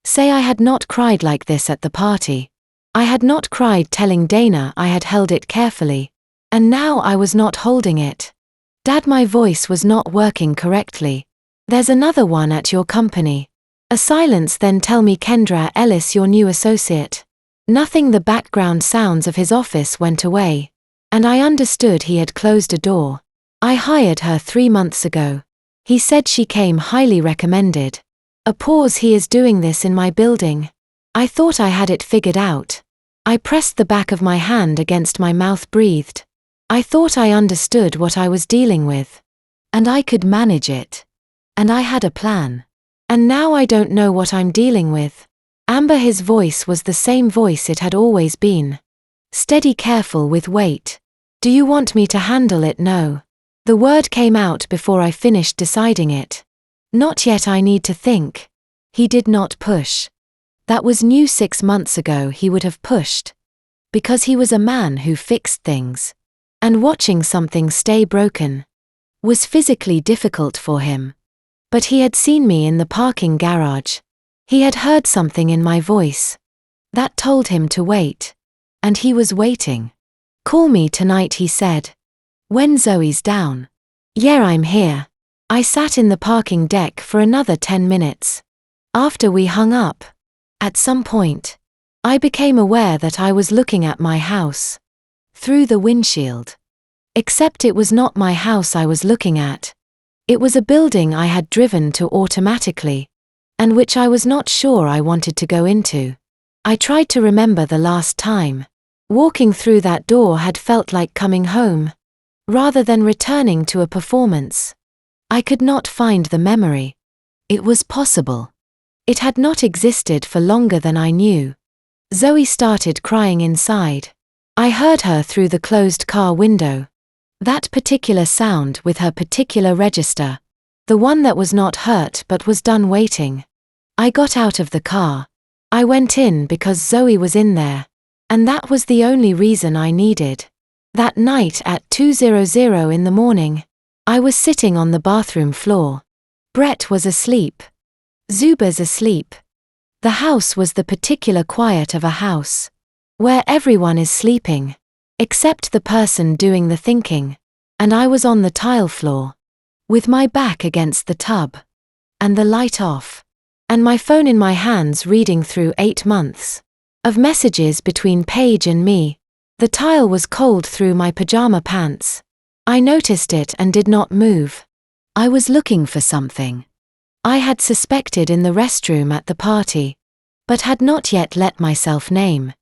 Speaker 1: say. I had not cried like this at the party. I had not cried telling Dana I had held it carefully, and now I was not holding it. Dad, my voice was not working correctly. There's another one at your company. A silence, then tell me, Kendra Ellis, your new associate. Nothing. The background sounds of his office went away, and I understood he had closed a door. I hired her 3 months ago. He said she came highly recommended. A pause. He is doing this in my building. I thought I had it figured out. I pressed the back of my hand against my mouth, breathed. I thought I understood what I was dealing with, and I could manage it. And I had a plan. And now I don't know what I'm dealing with. Amber, his voice was the same voice it had always been. Steady, careful, with weight. Do you want me to handle it? No. The word came out before I finished deciding it. Not yet, I need to think. He did not push. That was new. 6 months ago he would have pushed. Because he was a man who fixed things. And watching something stay broken was physically difficult for him. But he had seen me in the parking garage. He had heard something in my voice that told him to wait. And he was waiting. Call me tonight, he said. When Zoe's down. Yeah, I'm here. I sat in the parking deck for another 10 minutes. After we hung up, at some point, I became aware that I was looking at my house through the windshield. Except it was not my house I was looking at. It was a building I had driven to automatically, and which I was not sure I wanted to go into. I tried to remember the last time walking through that door had felt like coming home, rather than returning to a performance. I could not find the memory. It was possible. It had not existed for longer than I knew. Zoe started crying inside. I heard her through the closed car window. That particular sound with her particular register. The one that was not hurt but was done waiting. I got out of the car. I went in because Zoe was in there. And that was the only reason I needed. That night at 2:00 in the morning, I was sitting on the bathroom floor. Brett was asleep. Zuba's asleep. The house was the particular quiet of a house where everyone is sleeping. except the person doing the thinking, and I was on the tile floor, with my back against the tub, and the light off, and my phone in my hands reading through 8 months of messages between Paige and me. The tile was cold through my pajama pants. I noticed it and did not move. I was looking for something I had suspected in the restroom at the party, but had not yet let myself name.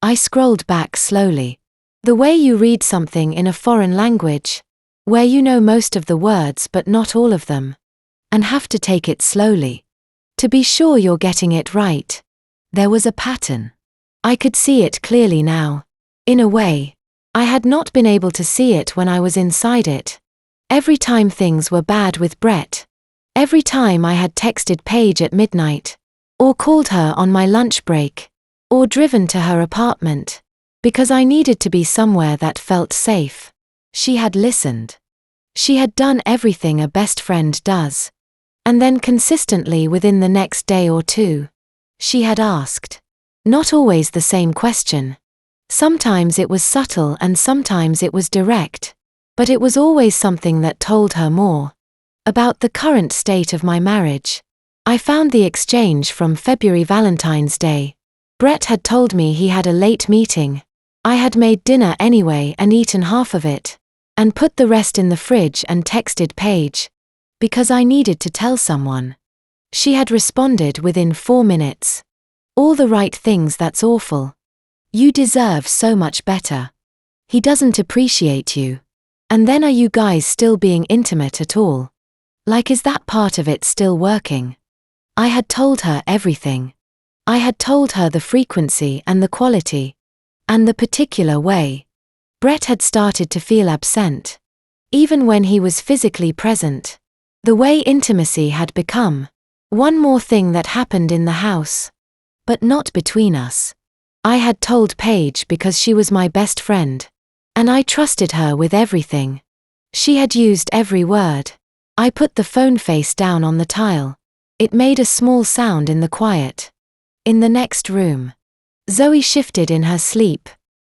Speaker 1: I scrolled back slowly. The way you read something in a foreign language, where you know most of the words but not all of them, and have to take it slowly to be sure you're getting it right. There was a pattern. I could see it clearly now. In a way, I had not been able to see it when I was inside it. Every time things were bad with Brett, every time I had texted Paige at midnight, or called her on my lunch break, or driven to her apartment, because I needed to be somewhere that felt safe, she had listened. She had done everything a best friend does. And then consistently within the next day or two, she had asked. Not always the same question. Sometimes it was subtle and sometimes it was direct, but it was always something that told her more about the current state of my marriage. I found the exchange from February Valentine's Day. Brett had told me he had a late meeting. I had made dinner anyway and eaten half of it, and put the rest in the fridge and texted Paige, because I needed to tell someone. She had responded within 4 minutes. All the right things. That's awful. You deserve so much better. He doesn't appreciate you. And then are you guys still being intimate at all? Like, is that part of it still working? I had told her everything. I had told her the frequency and the quality, and the particular way. Brett had started to feel absent. Even when he was physically present. The way intimacy had become one more thing that happened in the house. But not between us. I had told Paige because she was my best friend, and I trusted her with everything. She had used every word. I put the phone face down on the tile. It made a small sound in the quiet. In the next room, Zoe shifted in her sleep.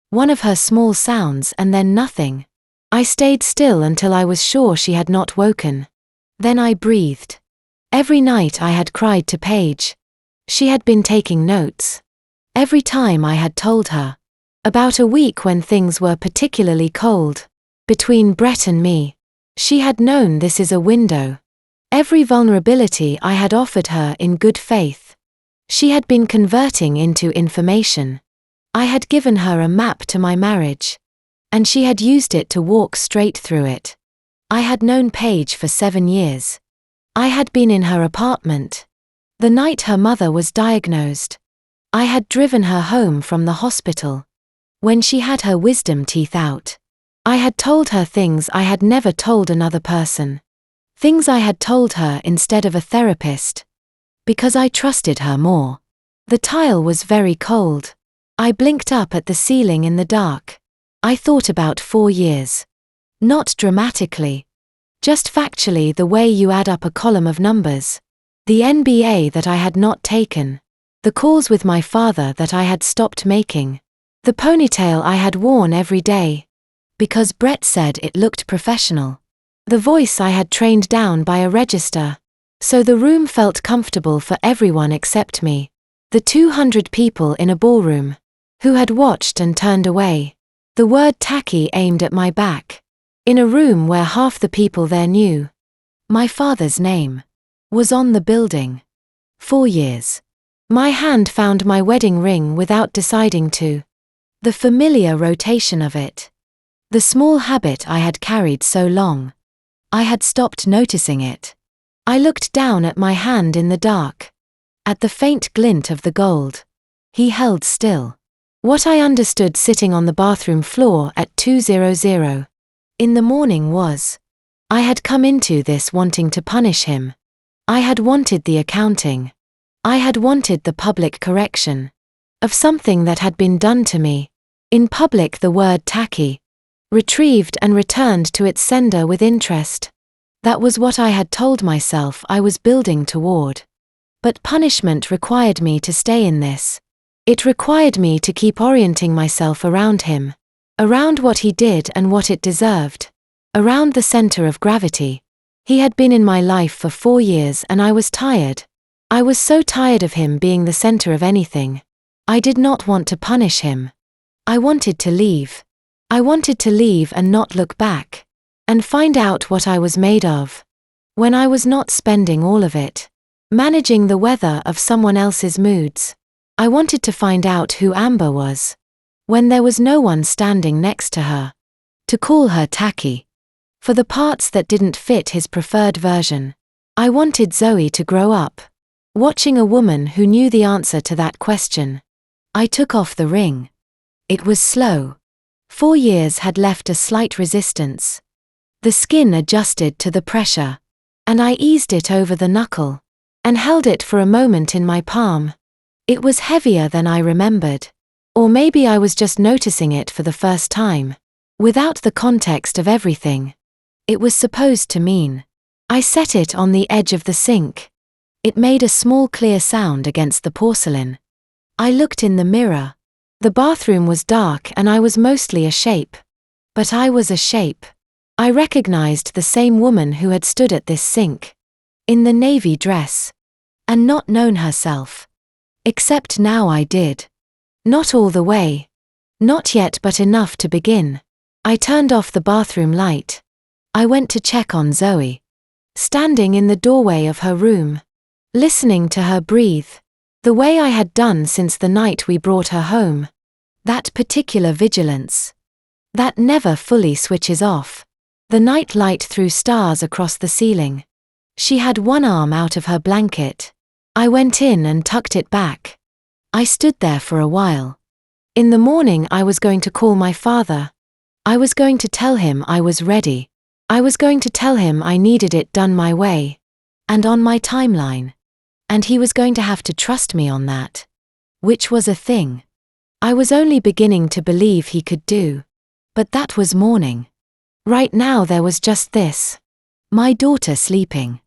Speaker 1: One of her small sounds and then nothing. I stayed still until I was sure she had not woken. Then I breathed. Every night I had cried to Paige. She had been taking notes. Every time I had told her. About a week when things were particularly cold between Brett and me. She had known this is a window. Every vulnerability I had offered her in good faith, she had been converting into information. I had given her a map to my marriage, and she had used it to walk straight through it. I had known Paige for 7 years. I had been in her apartment the night her mother was diagnosed. I had driven her home from the hospital when she had her wisdom teeth out. I had told her things I had never told another person. Things I had told her instead of a therapist. Because I trusted her more. The tile was very cold. I blinked up at the ceiling in the dark. I thought about 4 years. Not dramatically. Just factually, the way you add up a column of numbers. The NBA that I had not taken. The calls with my father that I had stopped making. The ponytail I had worn every day. Because Brett said it looked professional. The voice I had trained down by a register. So the room felt comfortable for everyone except me. The 200 people in a ballroom. Who had watched and turned away. The word tacky aimed at my back. In a room where half the people there knew. My father's name. Was on the building. 4 years. My hand found my wedding ring without deciding to. The familiar rotation of it. The small habit I had carried so long. I had stopped noticing it. I looked down at my hand in the dark. At the faint glint of the gold. He held still. What I understood sitting on the bathroom floor at 2:00 in the morning was, I had come into this wanting to punish him. I had wanted the accounting. I had wanted the public correction of something that had been done to me. In public, the word tacky, retrieved and returned to its sender with interest. That was what I had told myself I was building toward. But punishment required me to stay in this. It required me to keep orienting myself around him. around what he did and what it deserved, around the center of gravity. He had been in my life for 4 years and I was tired. I was so tired of him being the center of anything. I did not want to punish him. I wanted to leave. I wanted to leave and not look back. And find out what I was made of. When I was not spending all of it managing the weather of someone else's moods. I wanted to find out who Amber was. When there was no one standing next to her. To call her tacky. For the parts that didn't fit his preferred version. I wanted Zoe to grow up. Watching a woman who knew the answer to that question. I took off the ring. It was slow. 4 years had left a slight resistance. The skin adjusted to the pressure. And I eased it over the knuckle. And held it for a moment in my palm. It was heavier than I remembered. Or maybe I was just noticing it for the first time. Without the context of everything. It was supposed to mean. I set it on the edge of the sink. It made a small clear sound against the porcelain. I looked in the mirror. The bathroom was dark and I was mostly a shape. But I was a shape. I recognized the same woman who had stood at this sink. In the navy dress. And not known herself. Except now I did. Not all the way. Not yet, but enough to begin. I turned off the bathroom light. I went to check on Zoe. Standing in the doorway of her room. Listening to her breathe. The way I had done since the night we brought her home. That particular vigilance. That never fully switches off. The night light threw stars across the ceiling. She had one arm out of her blanket. I went in and tucked it back. I stood there for a while. In the morning I was going to call my father. I was going to tell him I was ready. I was going to tell him I needed it done my way. And on my timeline. And he was going to have to trust me on that. Which was a thing. I was only beginning to believe he could do. But that was morning. Right now there was just this. My daughter sleeping.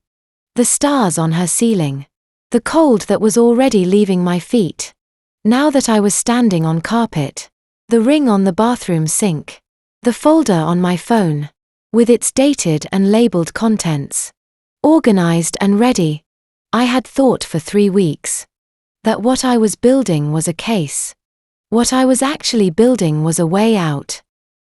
Speaker 1: The stars on her ceiling. The cold that was already leaving my feet. Now that I was standing on carpet. The ring on the bathroom sink. The folder on my phone. With its dated and labeled contents. Organized and ready. I had thought for 3 weeks. That what I was building was a case. What I was actually building was a way out.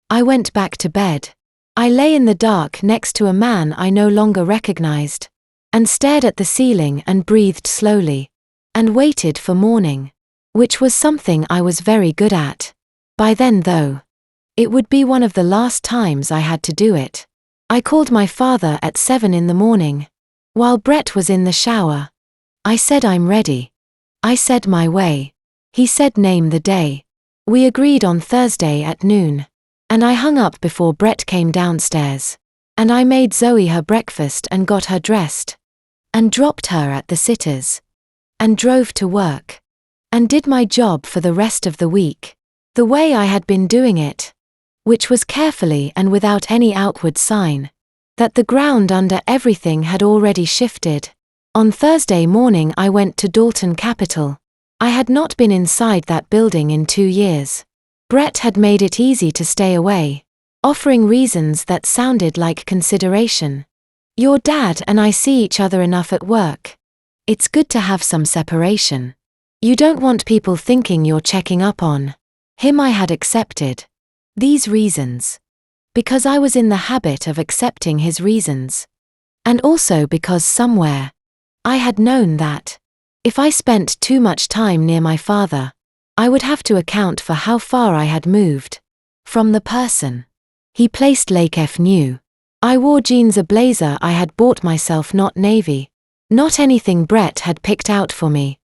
Speaker 1: I went back to bed. I lay in the dark next to a man I no longer recognized. And stared at the ceiling and breathed slowly. And waited for morning. Which was something I was very good at. By then though. It would be one of the last times I had to do it. I called my father at 7 in the morning. While Brett was in the shower. I said I'm ready. I said my way. He said name the day. We agreed on Thursday at noon. And I hung up before Brett came downstairs. And I made Zoe her breakfast and got her dressed. And dropped her at the sitters. And drove to work. And did my job for the rest of the week. The way I had been doing it. Which was carefully and without any outward sign. That the ground under everything had already shifted. On Thursday morning I went to Dalton Capital. I had not been inside that building in 2 years. Brett had made it easy to stay away. Offering reasons that sounded like consideration. Your dad and I see each other enough at work. It's good to have some separation. You don't want people thinking you're checking up on him. I had accepted these reasons. Because I was in the habit of accepting his reasons. And also because somewhere, I had known that, if I spent too much time near my father, I would have to account for how far I had moved. From the person he placed Lake F new. I wore jeans, a blazer I had bought myself, not navy. Not anything Brett had picked out for me.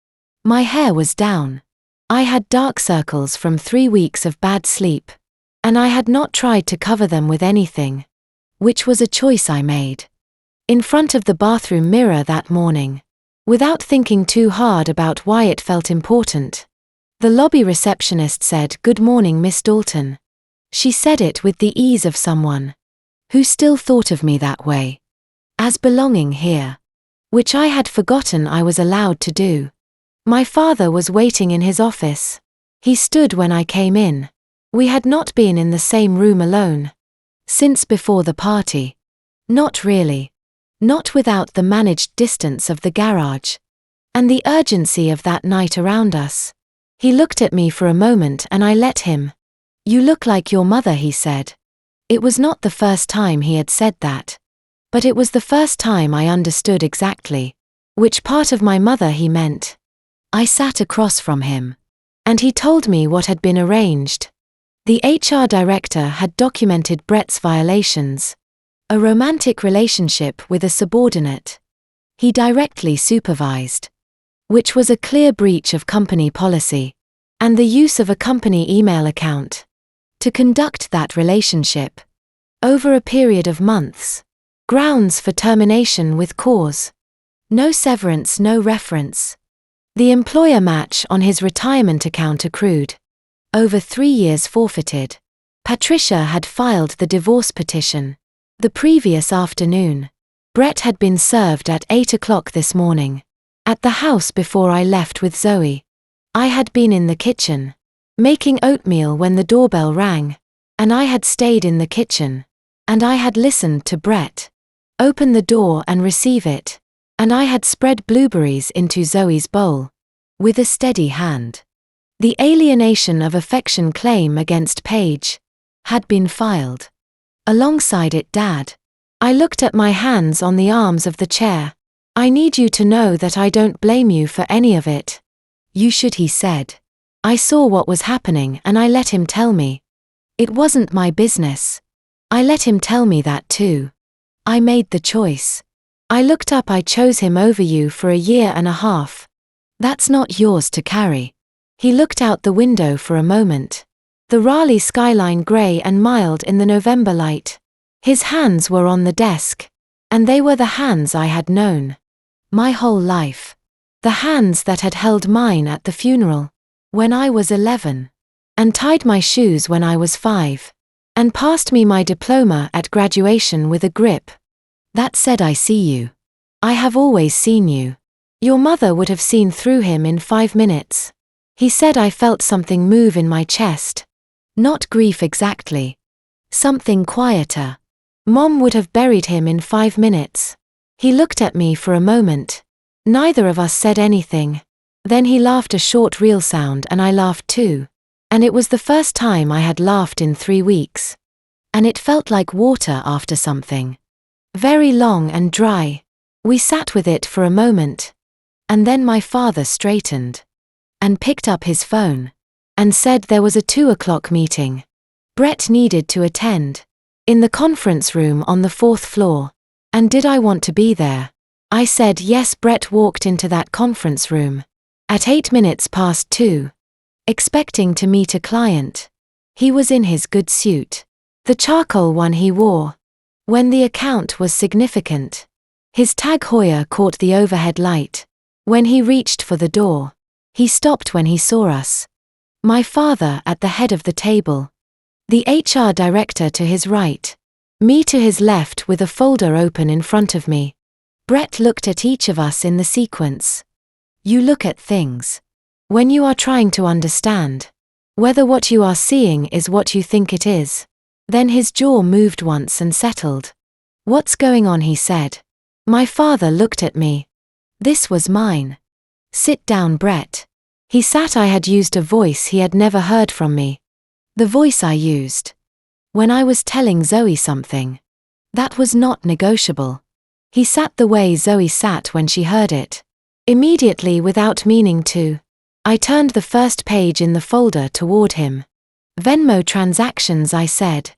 Speaker 1: My hair was down. I had dark circles from 3 weeks of bad sleep. And I had not tried to cover them with anything. Which was a choice I made. In front of the bathroom mirror that morning. Without thinking too hard about why it felt important. The lobby receptionist said, "Good morning, Miss Dalton." She said it with the ease of someone who still thought of me that way. As belonging here. Which I had forgotten I was allowed to do. My father was waiting in his office. He stood when I came in. We had not been in the same room alone since before the party. Not really. Not without the managed distance of the garage. And the urgency of that night around us. He looked at me for a moment and I let him. "You look like your mother," he said. It was not the first time he had said that. But it was the first time I understood exactly which part of my mother he meant. I sat across from him. And he told me what had been arranged. The HR director had documented Brett's violations. A romantic relationship with a subordinate. He directly supervised. Which was a clear breach of company policy. And the use of a company email account. To conduct that relationship. Over a period of months. Grounds for termination with cause. No severance, no reference. The employer match on his retirement account accrued. Over 3 years forfeited. Patricia had filed the divorce petition. The previous afternoon. Brett had been served at 8 o'clock this morning. At the house before I left with Zoe. I had been in the kitchen. Making oatmeal when the doorbell rang. And I had stayed in the kitchen. And I had listened to Brett. Open the door and receive it. And I had spread blueberries into Zoe's bowl. With a steady hand. The alienation of affection claim against Paige. Had been filed. Alongside it, Dad. I looked at my hands on the arms of the chair. "I need you to know that I don't blame you for any of it." "You should," he said. I saw what was happening and I let him tell me. It wasn't my business. I let him tell me that too. I made the choice. I looked up. I chose him over you for a year and a half. That's not yours to carry. He looked out the window for a moment. The Raleigh skyline grey and mild in the November light. His hands were on the desk. And they were the hands I had known. My whole life. The hands that had held mine at the funeral. When I was 11. And tied my shoes when I was 5. And passed me my diploma at graduation with a grip. That said, "I see you. I have always seen you. Your mother would have seen through him in 5 minutes." He said. I felt something move in my chest. Not grief exactly. Something quieter. Mom would have buried him in 5 minutes. He looked at me for a moment. Neither of us said anything. Then he laughed, a short real sound, and I laughed too. And it was the first time I had laughed in 3 weeks. And it felt like water after something. Very long and dry. We sat with it for a moment. And then my father straightened. And picked up his phone. And said there was a 2 o'clock meeting. Brett needed to attend. In the conference room on the 4th floor. And did I want to be there? I said yes. Brett walked into that conference room. At 8 minutes past 2. Expecting to meet a client. He was in his good suit. The charcoal one he wore. When the account was significant. His Tag Heuer caught the overhead light. When he reached for the door. He stopped when he saw us. My father at the head of the table. The HR director to his right. Me to his left with a folder open in front of me. Brett looked at each of us in the sequence. You look at things. When you are trying to understand. Whether what you are seeing is what you think it is. Then his jaw moved once and settled. "What's going on?" he said. My father looked at me. This was mine. "Sit down, Brett." He sat. I had used a voice he had never heard from me. The voice I used. When I was telling Zoe something. That was not negotiable. He sat the way Zoe sat when she heard it. Immediately, without meaning to. I turned the first page in the folder toward him. Venmo transactions, I said.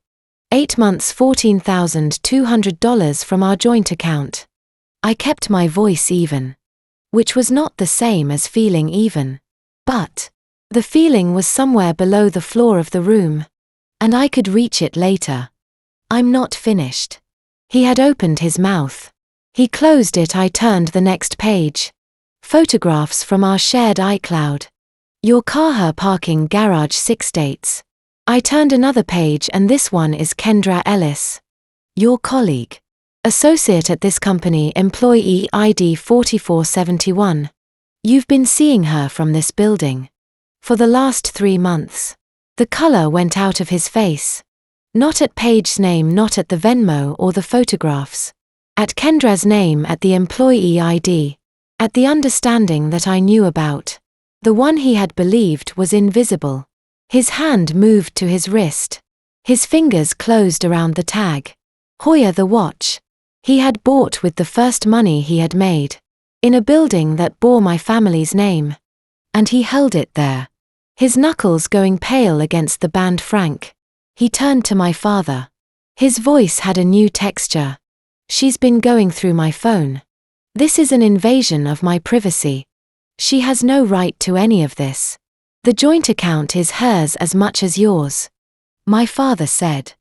Speaker 1: 8 months, $14,200 from our joint account. I kept my voice even. Which was not the same as feeling even. But the feeling was somewhere below the floor of the room. And I could reach it later. "I'm not finished." He had opened his mouth. He closed it. I turned the next page. Photographs from our shared iCloud. Your car parking garage 6 dates. I turned another page, and this one is Kendra Ellis. Your colleague. Associate at this company, employee ID 4471. You've been seeing her from this building. For the last 3 months. The color went out of his face. Not at Paige's name, not at the Venmo or the photographs. At Kendra's name, at the employee ID. At the understanding that I knew about. The one he had believed was invisible. His hand moved to his wrist. His fingers closed around the tag. Hoya, the watch. He had bought with the first money he had made. In a building that bore my family's name. And he held it there. His knuckles going pale against the band franc. He turned to my father. His voice had a new texture. She's been going through my phone. This is an invasion of my privacy. She has no right to any of this. The joint account is hers as much as yours. My father said.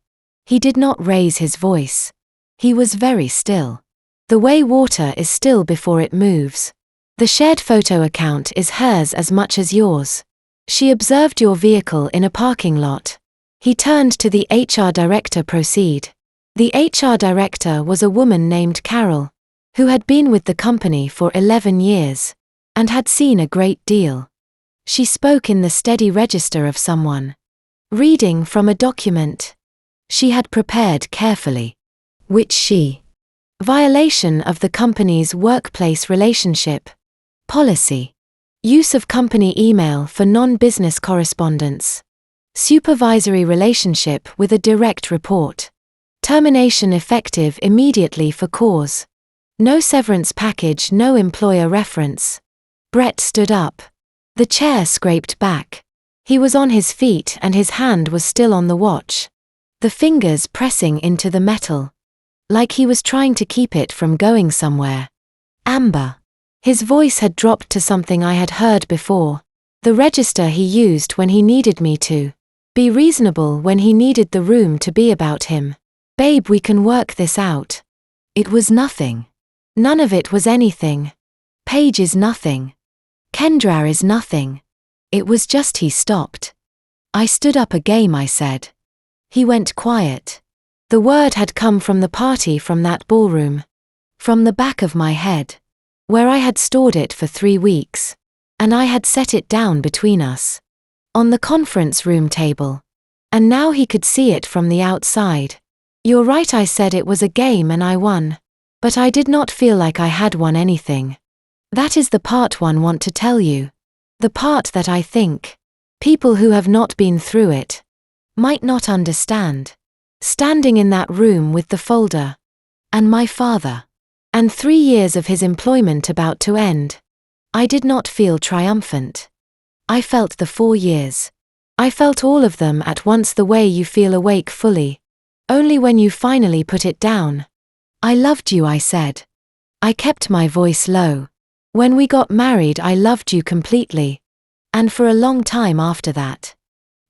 Speaker 1: He did not raise his voice. He was very still. The way water is still before it moves. The shared photo account is hers as much as yours. She observed your vehicle in a parking lot. He turned to the HR director. Proceed. The HR director was a woman named Carol, who had been with the company for 11 years, and had seen a great deal. She spoke in the steady register of someone reading from a document she had prepared carefully, which she violation of the company's workplace relationship policy, use of company email for non-business correspondence, supervisory relationship with a direct report, termination effective immediately for cause, no severance package, no employer reference. Brett stood up. The chair scraped back. He was on his feet and his hand was still on the watch, the fingers pressing into the metal, like he was trying to keep it from going somewhere. Amber. His voice had dropped to something I had heard before, the register he used when he needed me to be reasonable, when he needed the room to be about him. Babe, we can work this out. It was nothing. None of it was anything. Paige is nothing. Kendra is nothing. It was just he stopped. I stood up. A game, I said. He went quiet. The word had come from the party, from that ballroom. From the back of my head. Where I had stored it for 3 weeks. And I had set it down between us. On the conference room table. And now he could see it from the outside. You're right, I said. It was a game and I won. But I did not feel like I had won anything. That is the part one want to tell you. The part that I think people who have not been through it might not understand. Standing in that room with the folder. And my father. And 3 years of his employment about to end. I did not feel triumphant. I felt the 4 years. I felt all of them at once, the way you feel awake fully. Only when you finally put it down. I loved you, I said. I kept my voice low. When we got married, I loved you completely. And for a long time after that.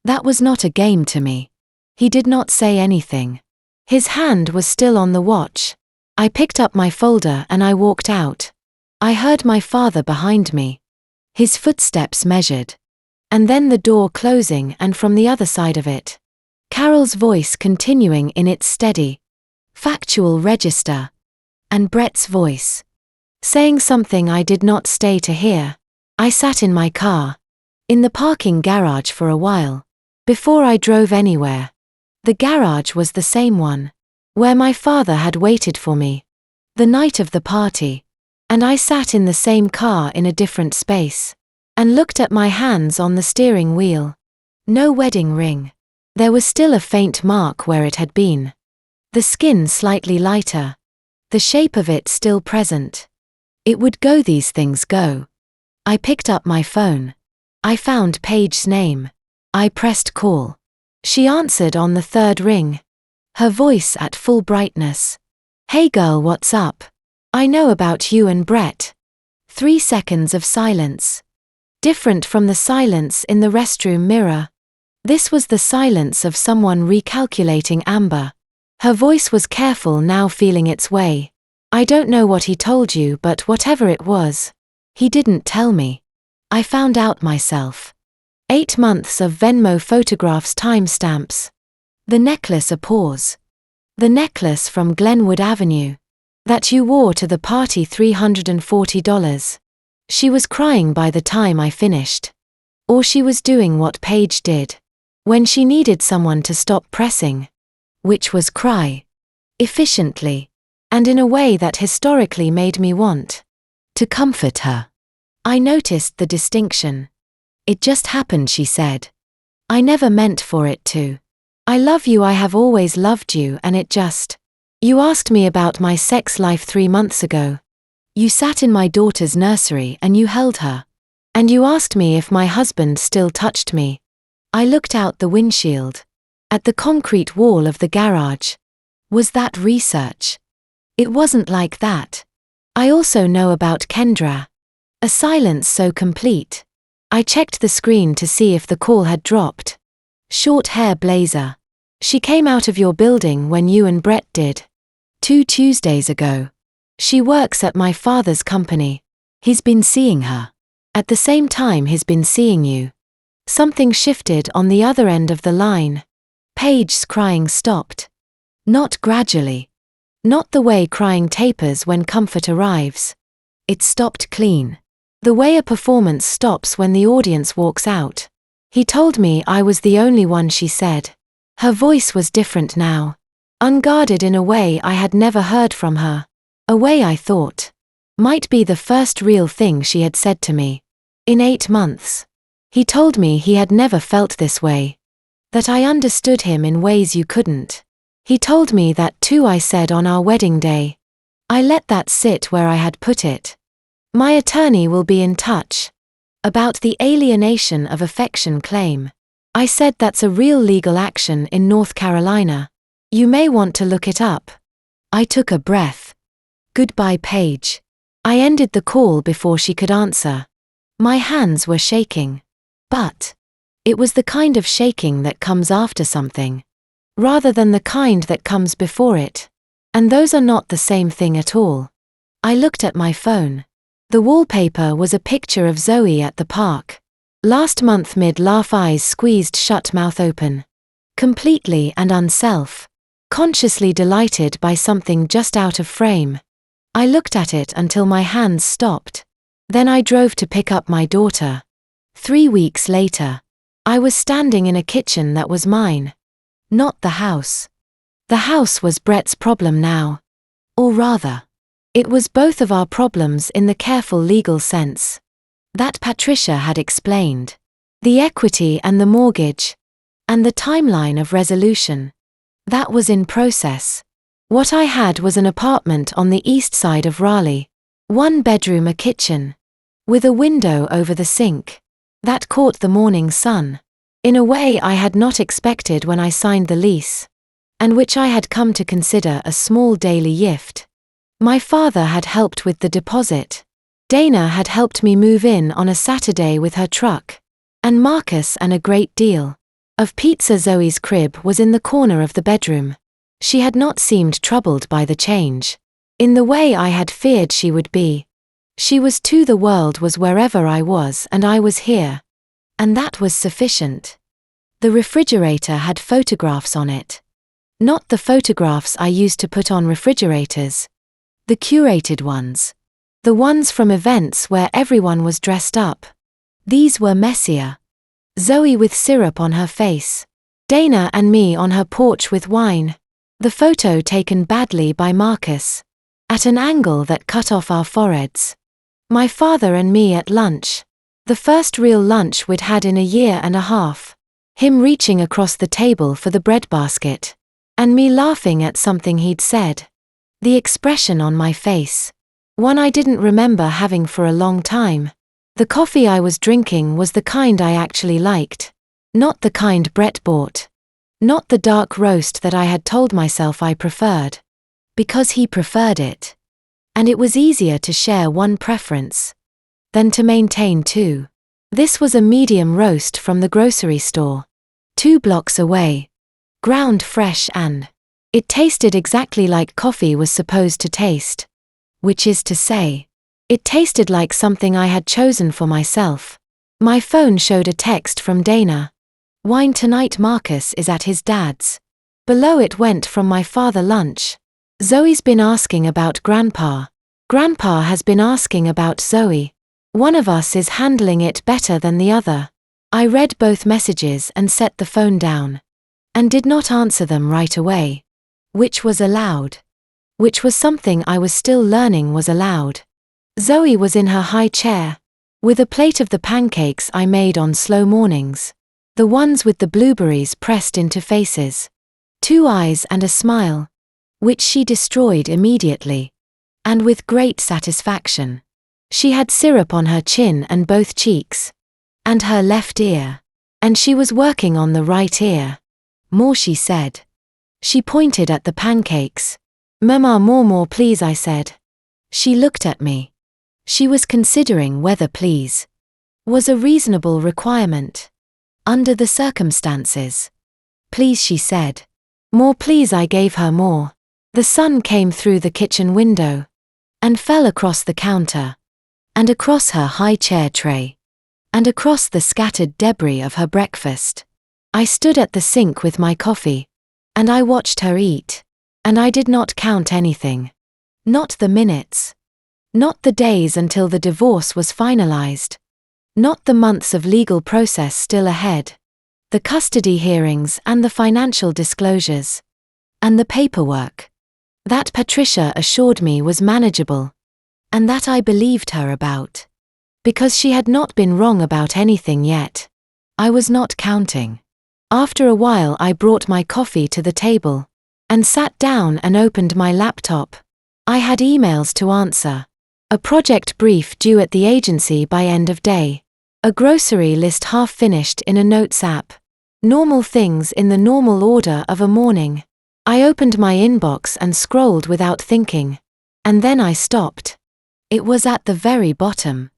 Speaker 1: That was not a game to me. He did not say anything. His hand was still on the watch. I picked up my folder and I walked out. I heard my father behind me. His footsteps measured. And then the door closing, and from the other side of it, Carol's voice continuing in its steady, factual register. And Brett's voice. Saying something I did not stay to hear. I sat in my car. In the parking garage for a while. Before I drove anywhere. The garage was the same one. Where my father had waited for me. The night of the party. And I sat in the same car in a different space. And looked at my hands on the steering wheel. No wedding ring. There was still a faint mark where it had been. The skin slightly lighter. The shape of it still present. It would go, these things go. I picked up my phone. I found Paige's name. I pressed call. She answered on the 3rd ring. Her voice at full brightness. Hey girl, what's up? I know about you and Brett. 3 seconds of silence. Different from the silence in the restroom mirror. This was the silence of someone recalculating. Amber. Her voice was careful, now feeling its way. I don't know what he told you, but whatever it was, he didn't tell me. I found out myself. 8 months of Venmo photographs, timestamps. The necklace, a pause. The necklace from Glenwood Avenue. That you wore to the party, $340. She was crying by the time I finished. Or she was doing what Paige did. When she needed someone to stop pressing, which was cry, efficiently, and in a way that historically made me want to comfort her. I noticed the distinction. It just happened, she said. I never meant for it to. I love you, I have always loved you, and it just. You asked me about my sex life 3 months ago. You sat in my daughter's nursery and you held her. And you asked me if my husband still touched me. I looked out the windshield. At the concrete wall of the garage. Was that research? It wasn't like that. I also know about Kendra. A silence so complete. I checked the screen to see if the call had dropped. Short hair blazer. She came out of your building when you and Brett did. 2 Tuesdays ago. She works at my father's company. He's been seeing her. At the same time he's been seeing you. Something shifted on the other end of the line. Paige's crying stopped. Not gradually. Not the way crying tapers when comfort arrives. It stopped clean. The way a performance stops when the audience walks out. He told me I was the only one, she said. Her voice was different now. Unguarded in a way I had never heard from her. A way I thought might be the first real thing she had said to me. In 8 months. He told me he had never felt this way. That I understood him in ways you couldn't. He told me that too, I said, on our wedding day. I let that sit where I had put it. My attorney will be in touch. About the alienation of affection claim. I said that's a real legal action in North Carolina. You may want to look it up. I took a breath. Goodbye, Paige. I ended the call before she could answer. My hands were shaking. But it was the kind of shaking that comes after something, rather than the kind that comes before it. And those are not the same thing at all. I looked at my phone. The wallpaper was a picture of Zoe at the park. Last month, mid-laugh, eyes squeezed shut, mouth open. Completely and consciously delighted by something just out of frame. I looked at it until my hands stopped. Then I drove to pick up my daughter. 3 weeks later, I was standing in a kitchen that was mine. Not the house. The house was Brett's problem now. Or rather, it was both of our problems in the careful legal sense that Patricia had explained. The equity and the mortgage. And the timeline of resolution. That was in process. What I had was an apartment on the east side of Raleigh. 1 bedroom, a kitchen. With a window over the sink. That caught the morning sun. In a way I had not expected when I signed the lease. And which I had come to consider a small daily gift. My father had helped with the deposit. Dana had helped me move in on a Saturday with her truck. And Marcus, and a great deal of pizza. Zoe's crib was in the corner of the bedroom. She had not seemed troubled by the change. In the way I had feared she would be. She was too. The world was wherever I was and I was here. And that was sufficient. The refrigerator had photographs on it. Not the photographs I used to put on refrigerators. The curated ones. The ones from events where everyone was dressed up. These were messier. Zoe with syrup on her face. Dana and me on her porch with wine. The photo taken badly by Marcus. At an angle that cut off our foreheads. My father and me at lunch. The first real lunch we'd had in a year and a half. Him reaching across the table for the breadbasket. And me laughing at something he'd said. The expression on my face. One I didn't remember having for a long time. The coffee I was drinking was the kind I actually liked. Not the kind Brett bought. Not the dark roast that I had told myself I preferred. Because he preferred it. And it was easier to share one preference than to maintain 2. This was a medium roast from the grocery store. 2 blocks away. Ground fresh, and it tasted exactly like coffee was supposed to taste. Which is to say, it tasted like something I had chosen for myself. My phone showed a text from Dana. Wine tonight, Marcus is at his dad's. Below it went from my father, lunch. Zoe's been asking about Grandpa. Grandpa has been asking about Zoe. One of us is handling it better than the other. I read both messages and set the phone down. And did not answer them right away. Which was allowed. Which was something I was still learning was allowed. Zoe was in her high chair, with a plate of the pancakes I made on slow mornings. The ones with the blueberries pressed into faces. 2 eyes and a smile. Which she destroyed immediately. And with great satisfaction. She had syrup on her chin and both cheeks. And her left ear. And she was working on the right ear. More, she said. She pointed at the pancakes. Mama, more please, I said. She looked at me. She was considering whether please was a reasonable requirement. Under the circumstances. Please, she said. More please, I gave her more. The sun came through the kitchen window. And fell across the counter. And across her high chair tray. And across the scattered debris of her breakfast. I stood at the sink with my coffee. And I watched her eat. And I did not count anything. Not the minutes. Not the days until the divorce was finalized. Not the months of legal process still ahead. The custody hearings and the financial disclosures. And the paperwork. That Patricia assured me was manageable. And that I believed her about. Because she had not been wrong about anything yet. I was not counting. After a while I brought my coffee to the table. And sat down and opened my laptop. I had emails to answer. A project brief due at the agency by end of day. A grocery list half finished in a notes app. Normal things in the normal order of a morning. I opened my inbox and scrolled without thinking. And then I stopped. It was at the very bottom.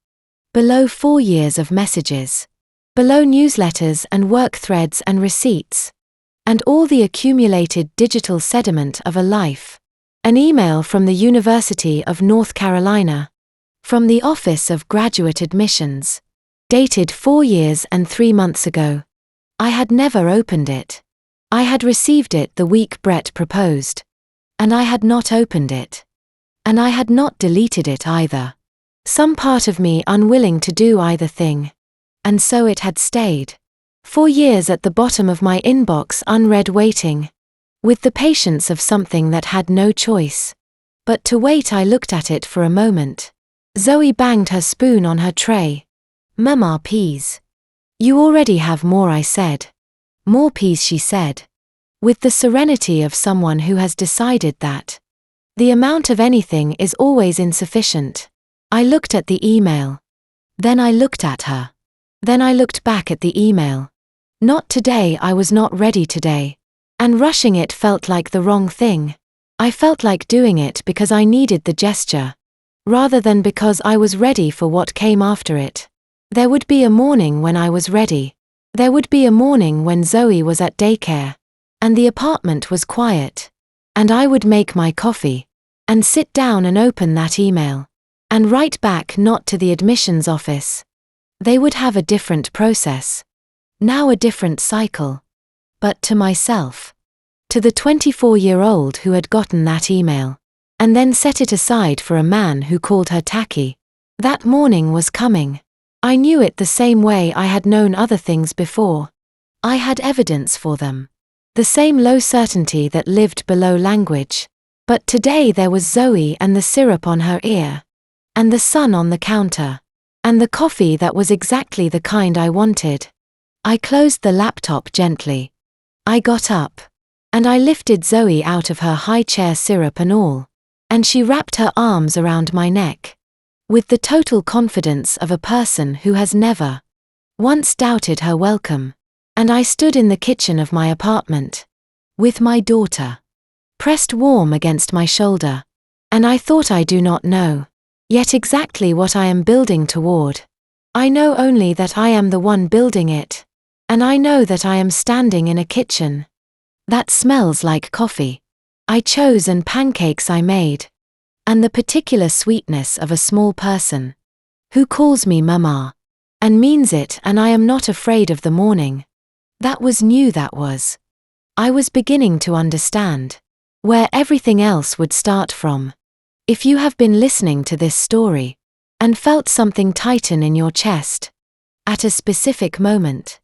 Speaker 1: Below 4 years of messages. Below newsletters and work threads and receipts. And all the accumulated digital sediment of a life. An email from the University of North Carolina. From the Office of Graduate Admissions. Dated 4 years and 3 months ago. I had never opened it. I had received it the week Brett proposed. And I had not opened it. And I had not deleted it either. Some part of me unwilling to do either thing. And so it had stayed. 4 years at the bottom of my inbox unread, waiting. With the patience of something that had no choice. But to wait, I looked at it for a moment. Zoe banged her spoon on her tray. Mama, peas. You already have more, I said. More peas, she said. With the serenity of someone who has decided that the amount of anything is always insufficient. I looked at the email. Then I looked at her. Then I looked back at the email. Not today, I was not ready today. And rushing it felt like the wrong thing. I felt like doing it because I needed the gesture. Rather than because I was ready for what came after it. There would be a morning when I was ready. There would be a morning when Zoe was at daycare. And the apartment was quiet. And I would make my coffee. And sit down and open that email. And write back, not to the admissions office. They would have a different process. Now a different cycle. But to myself. To the 24-year-old who had gotten that email. And then set it aside for a man who called her tacky. That morning was coming. I knew it the same way I had known other things before. I had evidence for them. The same low certainty that lived below language. But today there was Zoe and the syrup on her ear. And the sun on the counter. And the coffee that was exactly the kind I wanted. I closed the laptop gently. I got up. And I lifted Zoe out of her high chair, syrup and all. And she wrapped her arms around my neck. With the total confidence of a person who has never once doubted her welcome. And I stood in the kitchen of my apartment. With my daughter. Pressed warm against my shoulder. And I thought, I do not know yet exactly what I am building toward. I know only that I am the one building it. And I know that I am standing in a kitchen that smells like coffee I chose and pancakes I made. And the particular sweetness of a small person who calls me mama and means it, and I am not afraid of the morning. That was new, that was. I was beginning to understand where everything else would start from. If you have been listening to this story and felt something tighten in your chest, at a specific moment.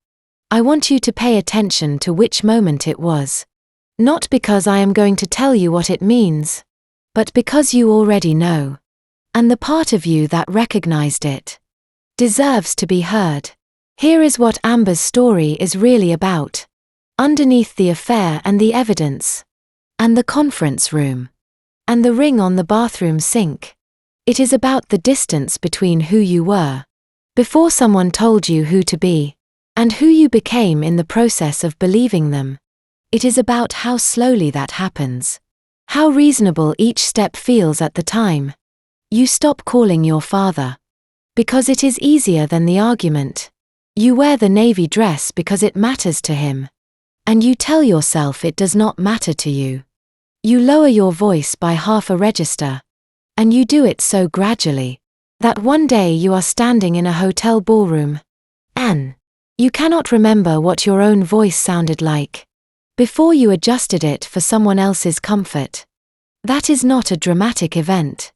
Speaker 1: I want you to pay attention to which moment it was. Not because I am going to tell you what it means, but because you already know. And the part of you that recognized it deserves to be heard. Here is what Amber's story is really about. Underneath the affair and the evidence, and the conference room, and the ring on the bathroom sink, it is about the distance between who you were before someone told you who to be, and who you became in the process of believing them. It is about how slowly that happens, how reasonable each step feels at the time. You stop calling your father because it is easier than the argument. You wear the navy dress because it matters to him. And you tell yourself it does not matter to you. You lower your voice by half a register. And you do it so gradually that one day you are standing in a hotel ballroom. And you cannot remember what your own voice sounded like before you adjusted it for someone else's comfort. That is not a dramatic event.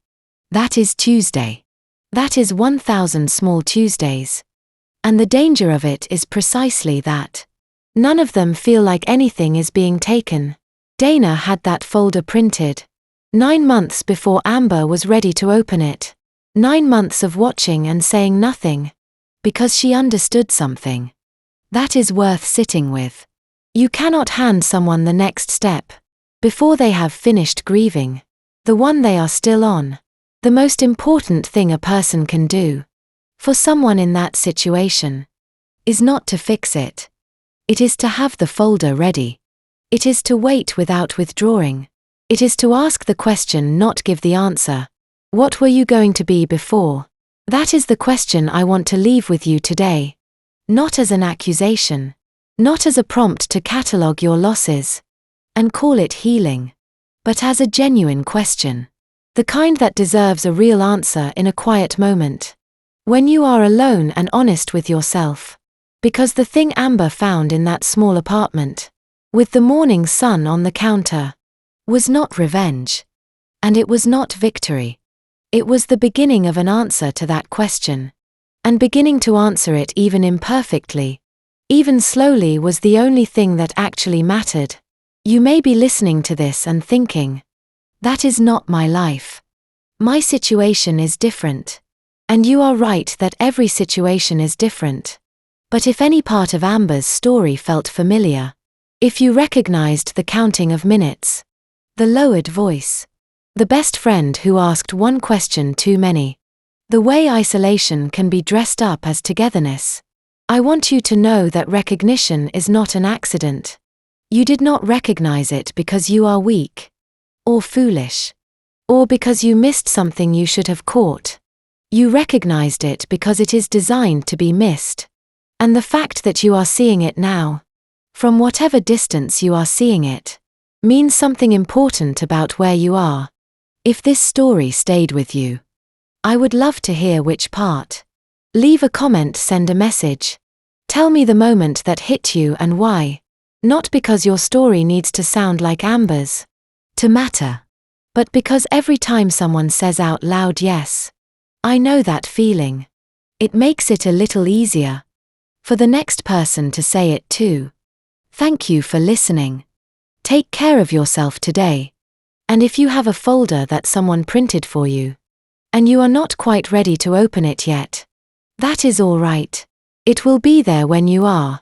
Speaker 1: That is Tuesday. That is 1,000 small Tuesdays. And the danger of it is precisely that. None of them feel like anything is being taken. Dana had that folder printed 9 months before Amber was ready to open it. 9 months of watching and saying nothing. Because she understood something. That is worth sitting with. You cannot hand someone the next step before they have finished grieving the one they are still on. The most important thing a person can do for someone in that situation is not to fix it. It is to have the folder ready. It is to wait without withdrawing. It is to ask the question, not give the answer. What were you going to be before? That is the question I want to leave with you today. Not as an accusation. Not as a prompt to catalogue your losses and call it healing. But as a genuine question. The kind that deserves a real answer in a quiet moment. When you are alone and honest with yourself. Because the thing Amber found in that small apartment, with the morning sun on the counter, was not revenge. And it was not victory. It was the beginning of an answer to that question. And beginning to answer it even imperfectly, even slowly, was the only thing that actually mattered. You may be listening to this and thinking, that is not my life. My situation is different. And you are right that every situation is different. But if any part of Amber's story felt familiar, if you recognized the counting of minutes, the lowered voice, the best friend who asked one question too many, the way isolation can be dressed up as togetherness, I want you to know that recognition is not an accident. You did not recognize it because you are weak, or foolish, or because you missed something you should have caught. You recognized it because it is designed to be missed. And the fact that you are seeing it now, from whatever distance you are seeing it, means something important about where you are. If this story stayed with you, I would love to hear which part. Leave a comment, send a message. Tell me the moment that hit you and why. Not because your story needs to sound like Amber's to matter, but because every time someone says out loud, yes, I know that feeling, it makes it a little easier for the next person to say it too. Thank you for listening. Take care of yourself today. And if you have a folder that someone printed for you, and you are not quite ready to open it yet, that is all right. It will be there when you are.